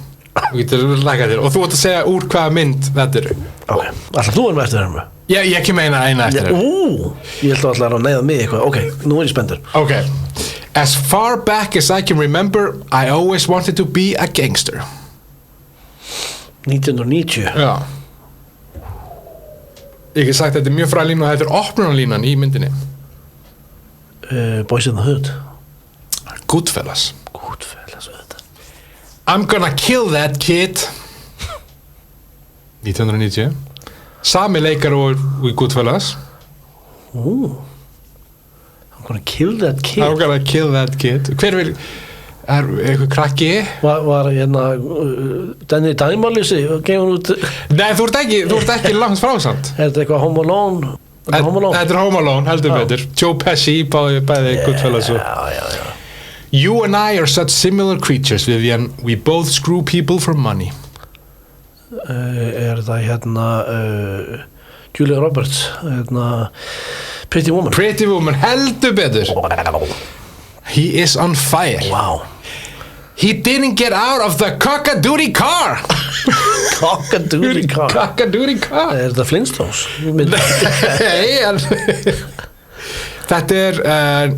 Og þú átt að segja úr hvaða mynd þetta er. Ok, alltaf þú með eftirherma? Ég kem eina eftirherma. Ég held að alltaf að neyða mig eitthvað. Ok, nú er ég spenntur. Ok. As far back as I can remember, I always wanted to be a gangster. 1990. Já. Ég hef sagt að þetta er mjög fræg lína og þetta er opnunarlínan í myndinni. Boys in the Hood. Goodfellas. Auðvitað. I'm gonna kill that kid. 1990. Sami leikar og í Goodfellas. I'm gonna kill that kid. I'm gonna kill that kid. Hver vil, er eitthvað krakki? Var hérna Danny Dæmalýsi gefur út. Nei, þú ert ekki langt frá samt. Er þetta eitthvað Home Alone? Þetta er Home Alone, heldur betur. Joe Pesci bæði Goodfellas og Já. You and I are such similar creatures, Vivian. We both screw people for money. er það hérna Julia Roberts hérna Pretty Woman heldur betur He is on fire Wow He didn't get out of the cock-a-doodle car Cock-a-doodle car Cock-a-doodle car Er það Flintstones? Nei Þetta er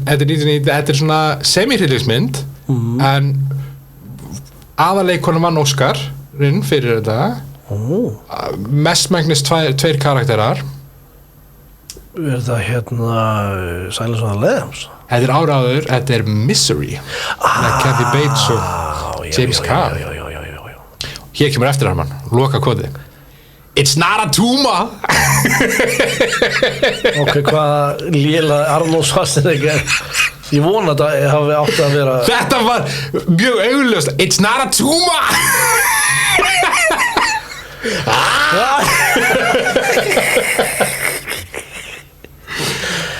1990 Þetta er svona semi-hryllingsmynd en aðaleikonu vann Óskarinn fyrir þetta mestmægnis tveir karakterar Er það hérna Silence of the Lambs? Þetta er áráður, þetta er Misery með Kathy Bates og James Caan Hér kemur eftir hann loka koti It's not a tumor Ok, hvað lélega Arnold Schwarzenegger Ég vona að það hafi átt að vera Þetta var mjög augljóst It's not a tumor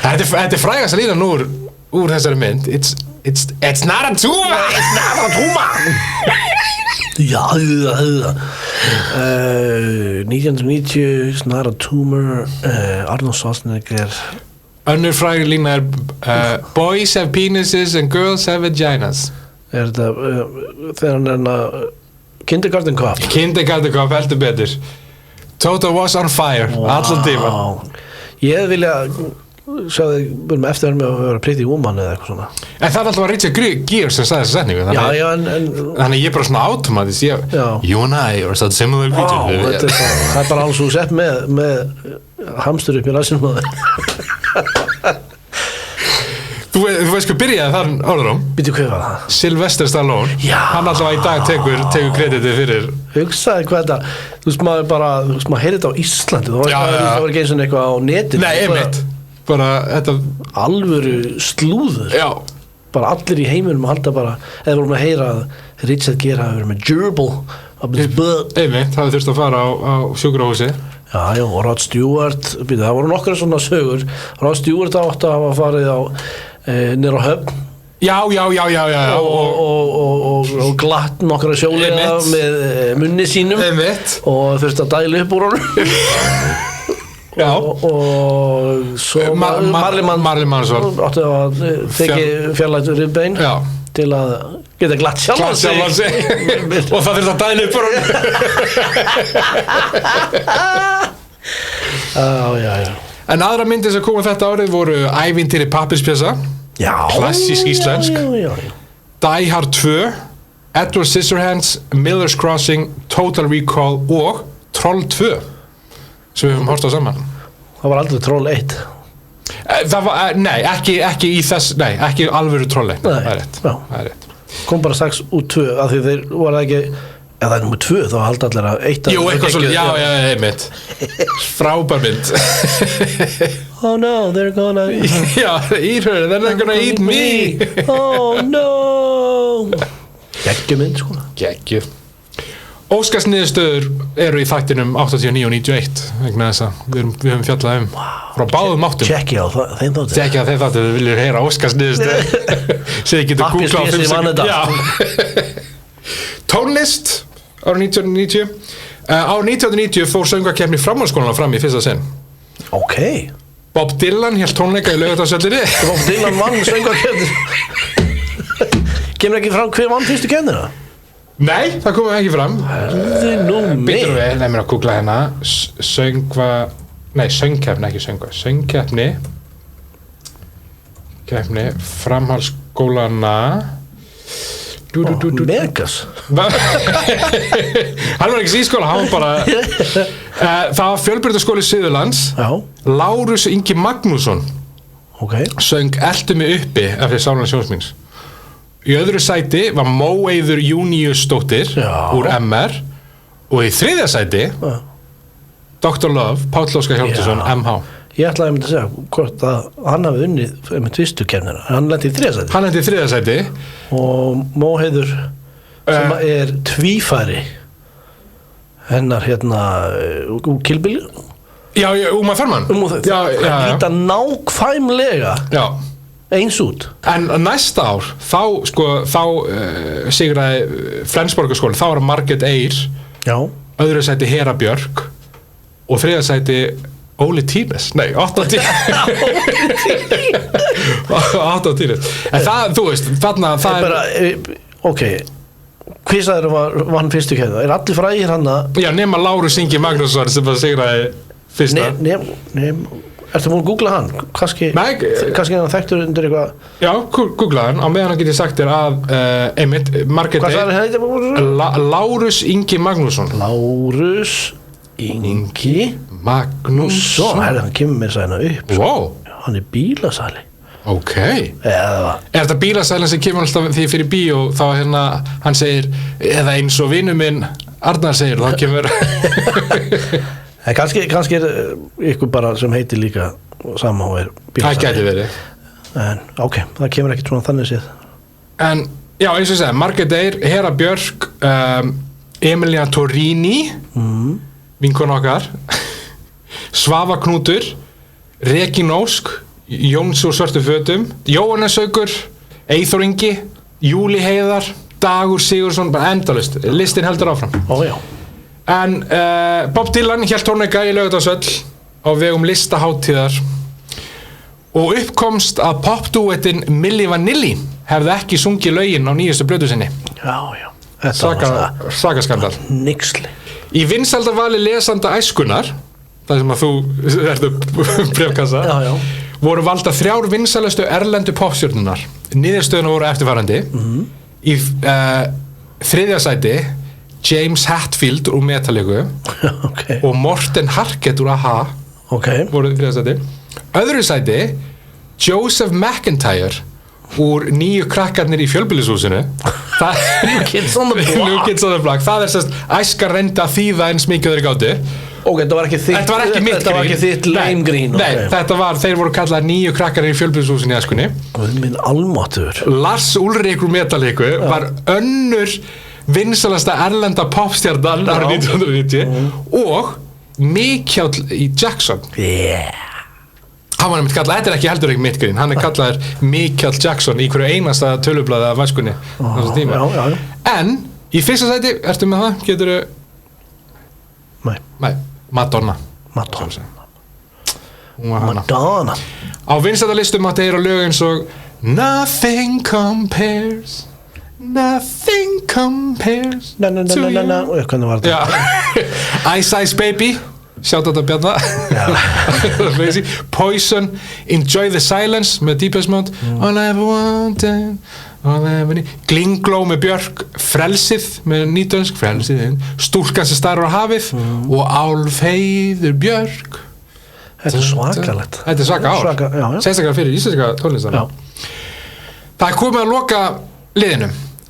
Þetta er frægast að lína úr þessari mynd It's not a tumor It's not a tumor Já, 1990 It's not a tumor Arnold Schwarzenegger Önnur fræg lína er Boys have penises and girls have vaginas Er þetta þegar hann er að Kindergarten Cop heldur betur Toto was on fire allan tíma Ég hefði vilja sjá þig búin með eftir með að vera Pretty Woman eða eitthvað svona En það er alltaf að Richard Gere sem sagði þessa setningu Þannig ég er bara svona automatist You and I are such similar creatures Það er bara alls og sett með hamstur upp í rassinum á þig Þú veist hvað byrjaði þar orðurum Býttu hvað var það? Sylvester Stallone Hann alltaf í dag tekur kreditið fyrir Hugsaði hvað þetta Þú veist maður heyrði þetta á Íslandi Það var ekki eins og eitthvað á netinu Nei, einmitt Bara þetta alvöru slúður Já Bara allir í heiminum að halda bara eða vorum að heyra að Richard Gere hafi verið með gerbil Einmitt, það þurfti að fara á sjúkrahúsi Já, og Rod Stewart það voru nokkra svona sögur Rod Stewart átti að hafa farið á niður á Höfn Já og glatt nokkra sjóliða með munni sínum Einmitt og þurfti að dæla upp úr honum Já og svo Marilyn Manson átti að þykja fjarlægt rifbein til að geta glatt sjálfan sig og það þurfti að dæla upp úr honum Já En aðra myndir sem koma þetta árið voru Ævintýri pappírspjassa klassísk íslensk Die Hard 2 Edward Scissorhands Miller's Crossing Total Recall og Troll 2 sem við höfum hort á saman Það var aldrei Troll 1 Það var, nei, ekki í þess ekki alvöru Troll 1 það er rétt kom bara 6 út 2 af því þeir voru ekki eða það er nummer 2 þá haldi allir að 1 Jú, eitthvað svolítið, já, einmitt frábær mynd Oh no, they're gonna Já, eat her, they're gonna eat me Oh no Geggjumynd, sko Geggjuð Óskarsniðurstöður eru í þættinum 89 og 91 vegna þess að við höfum fjallað frá báðum áttum Tjekkja á þeim þáttum þið viljið heyra Óskarsniðurstöður sem þið getur googlað á 5 sekúndum Tónlist árið 1990 árið 1990 fór söngvakeppni framhaldsskólanna fram í fyrsta sinn Ok Bob Dylan hélt tónleika í Laugardalshöllinni Bob Dylan vann söngvakeppni Kemur ekki fram hver vann fyrstu keppnina? Nei, það kom ekki fram Býtum við, nefnir að googla hérna söngkeppni, ekki söngkeppni framhaldsskólanna Megas Hann var ekki síðskóla, hann var bara það var fjölbrautaskóli Suðurlands Lárus Ingi Magnússon söng Eltu mig uppi eftir Sálan Sjónsmíns Í öðru sæti var Móeiður Júniusdóttir úr MR og í þriðja sæti Dr. Love, Páll Óskar Hjálmsson, MH Ég ætlaði að segja hvort að hann hafi unnið með tvistu kemnina hann lenti í þriðja sæti og Móeiður sem er tvífæri hennar hérna úr Kilbili Já, Uma Thurman Það líta nákvæmlega eins út En næsta ár þá sigraði Flensborgarskóli þá var Margrét Eyr öðru sæti Hera Björk og þriðja sæti Óli Tínes, nei, 8 Tínes en það, þú veist, þarna það bara, ok hvað sagður var hann fyrstu keppni? Allir frægir hann að já, nema Lárus Ingi Magnússon sem bara sigraði fyrsta ertu múin að googla hann? Kannski hann þekktur undir eitthvað já, googla hann, á meðan hann getið sagt þér að einmitt, Margrét hvað sagður hann? Lárus Ingi Magnússon Lárus Ingi Magnússon hann kemur mér sæna upp wow. hann bílasali ok er þetta bílasælinn sem kemur alltaf því fyrir bíó þá hérna hann segir eða eins og vinur minn Arnar segir þá kemur kannski er ykkur bara sem heitir líka sama og bílasali það gæti verið en ok, það kemur ekkert svona þannig séð en já eins og ég segi Margrét Eir, Hera Björk Emilía Torrini vinkona okkar Svava Knútur Regín Ósk Jóns úr svörtu fötum Jóhannes Haukur Eyþór Ingi Júli Heiðar Dagur Sigurðsson bara endalaust listin heldur áfram já. en Bob Dylan hélt tónleika í Laugardalshöll á vegum listaháttíðar og uppkomst að popdúettin Milli Vanilli hefði ekki sungið lögin á nýjustu plötu sinni já sakaskandal nixli í vinsældarvali lesanda æskunar það sem að þú ertu bréfkassa já. voru valda 3 vinsælustu erlendu popstjörnunar niðurstöðuna voru eftirfarandi í þriðja sæti James Hetfield úr Metallica okay. og Morten Harket úr A.H. voru þriðja sæti öðru sæti Joseph McIntyre úr nýju krakkarnir í fjölbýlishúsinu New Kids on the Block það er sérst æskar reynda að þýða eins mikið þeir gátu ok, þetta var ekki mitt grín lame grín nei, þetta var, þeir voru kallað nýju krakkarnir í fjölbýlishúsinu í æskunni minn almáttur Lars Ulrik úr Metallica var önnur vinsælasta erlenda popstjarnan árið 1990 og Michael Jackson hann var nefnt kallað, þetta er ekki heldur ekki mitt grín hann er kallaður Michael Jackson í hverju einasta tölublaði af æskunni en í fyrsta sæti, ertu með það? Geturðu nei, Madonna á vinsældarlistum mátti heyra lög eins og Nothing compares to you hvernig var þetta? Ice Ice Baby sjátt þetta Bjarna Poison Enjoy the Silence með Deepest Mode All I ever wanted all I ever need Glingló með Björk Frelsið með nýtönsk Frelsið Stúlkan sem starir á hafið og Álfheiður Björk þetta er svakalegt þetta er svaka ár sérstaklega fyrir íslenska tónlistar það er komið að loka liðinu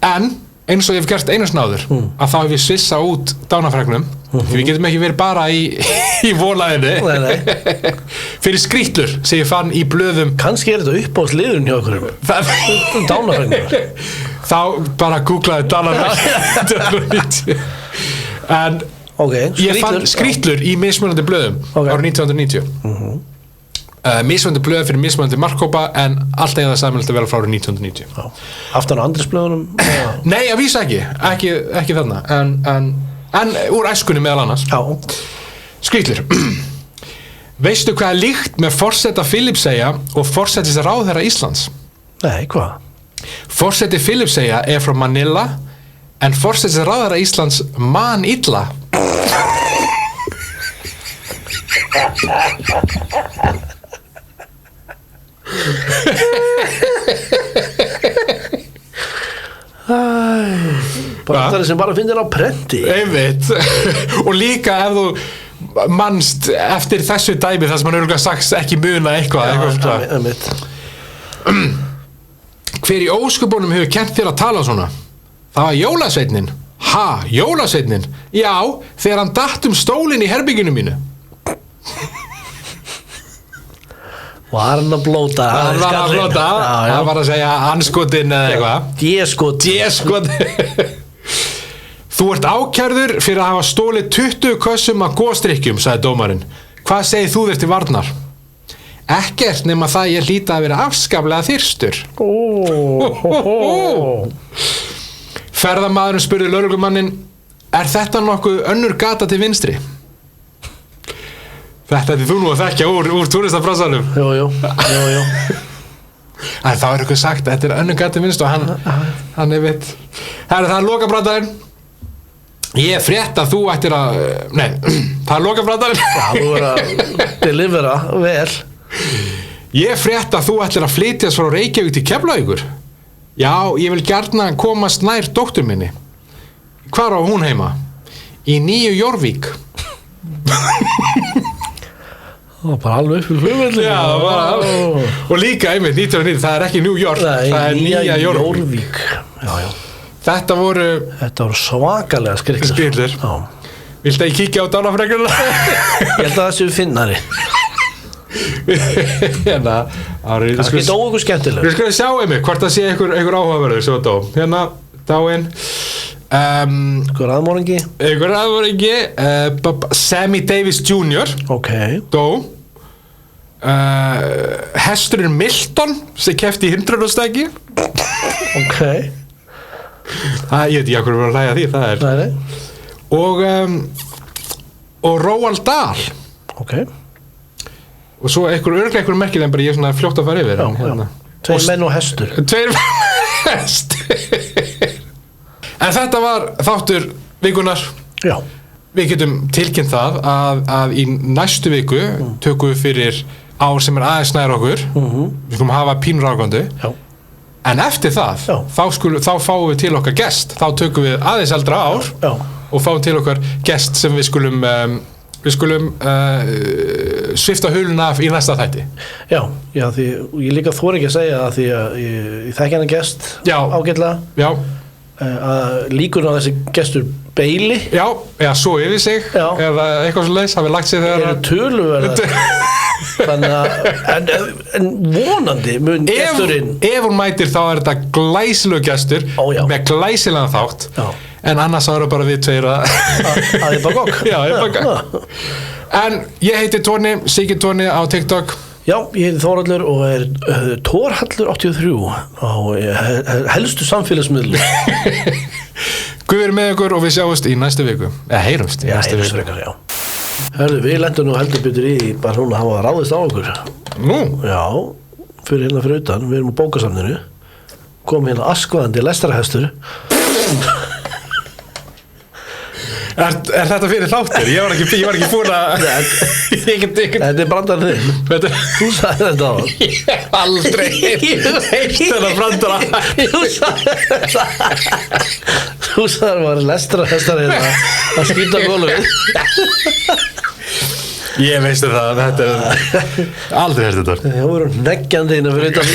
en eins og ég hef gert einu snáður að þá hef ég svissa út dánafræknum því við getum ekki verið bara í volaðinu fyrir skrýtlur sem ég fann í blöðum kannski er þetta uppáhaldsliðurinn hjá okkur dánafræknum þá bara googlaði dánafræknum en ég fann skrýtlur í mismunandi blöðum árið 1990 mismunandi blöð fyrir mismunandi markkópa en allt eiga það samilegt að vera frá árið 1990 aftan á andrisblöðunum? Nei, að vísa ekki þarna en úr æskunni meðal annars skrýtlur veistu hvað er líkt með forseta Filippseyja og forsetis ráðherra Íslands? Nei, hvað? Forseti Filippseyja er frá Manila en forsetis ráðherra Íslands man illa það sem bara finnir á prenti einmitt og líka ef þú manst eftir þessu dæmi þar sem hann örgulega sagt ekki muna eitthvað hver í ósköpunum hefur kennt þér að tala svona? Það var jólasveitnin jólasveitnin? Já, þegar hann datt stólinn í herbygginu mínu var hann að blóta hann var að segja anskotin eða eitthvað G-skot Þú ert ákærður fyrir að hafa stólið 20 kössum af gosdrykkjum, sagði dómarinn. Hvað segir þú þér til varnar? Ekkert nema það ég hlýta að vera afskaplega þyrstur. Ferðamaðurinn spurði lögreglumanninn Er þetta nokkuð önnur gata til vinstri? Þetta er því þú nú að þekkja úr túristafransanum. Jú. En þá er eitthvað sagt að þetta er önnur gata til vinstri og hann er vitt. Það er lokabrandarinn. Ég frétt að þú ættir að... Nei, það er lokabrandarinn. Já, þú er að delivera vel. Ég frétt að þú ættir að flytjast frá Reykjavík til Keflavíkur. Já, ég vil gjarna komast nær dóttur minni. Hvar á hún heima? Í Nýju Jórvík. Það var bara alveg upp fyrir flugvelli. Já, bara og líka einmitt 1990, það er ekki New York, það er Nýja Jórvík. Já. Þetta voru svakalega skrillur. Viltu að ég kíkja á dánafregluna? Ég held að það séu finnari. Hérna, kannski dó okkur skemmtilega. Við skulum sjá einmitt hvort það sé einhver áhugaverður sem dó. Hérna, dáinn. Einhver aðmóringi? Sammy Davis Jr. Dó. Hesturinn Milton sem keppti í hindrunarstæki. Ég veit ekki hvað við erum að hlæja því, það er. Og Roald Dahl. Og svo örugglega einhver merkið en bara ég er svona fljótt að fara yfir. Tveir menn og hestur. En þetta var þáttur vikunnar. Já. Við getum tilkynnt það að í næstu viku tökum við fyrir ár sem er aðeins nær okkur. Við skulum hafa pínur ágandu. Já. En eftir það, þá fáum við til okkar gest. Þá tökum við aðeins eldra ár og fáum til okkar gest sem við skulum svifta huluna af í næsta þætti. Já, því ég líka þori ekki að segja að því að ég þekki hann gest ágætlega. Já. Líkur á þessi gestur Bailey. Já, svo yfir sig. Eða eitthvað svo leiðis, hafi lagt sig þegar... Eru töluverðar. Þannig að, en vonandi mun gesturinn... Ef hún mætir þá er þetta glæsilegu gestur með glæsilegan þátt. En annars þá eru bara við tveir að ég bara gokk. Já, ég bara gokk. En ég heiti Tóni, Siggi Tóni á TikTok. Já, ég heiti Þórhallur og er Thorhallur 83 á helstu samfélagsmiðlum. Guð er með ykkur og við sjáumst í næstu viku. Eða heyrumst í næstu viku. Já. Hörðu, við lendum nú heldur betur í bara svona að hafa ráðist á okkur. Nú? Já, fyrir utan, við erum á bókasamninu. Kom hérna askvaðandi lestarahestur. Er þetta fyrir þáttur? Ég var ekki búin að... Þetta er brandarinn þinn. Þú sagði þetta á það. Ég hef aldrei heilt þetta brandara. Þú sagði að var lestarahestar hérna að skýta gólfið. Ég veistu það, þetta er aldrei heilt þetta. Það voru neggjandi hérna fyrir utan.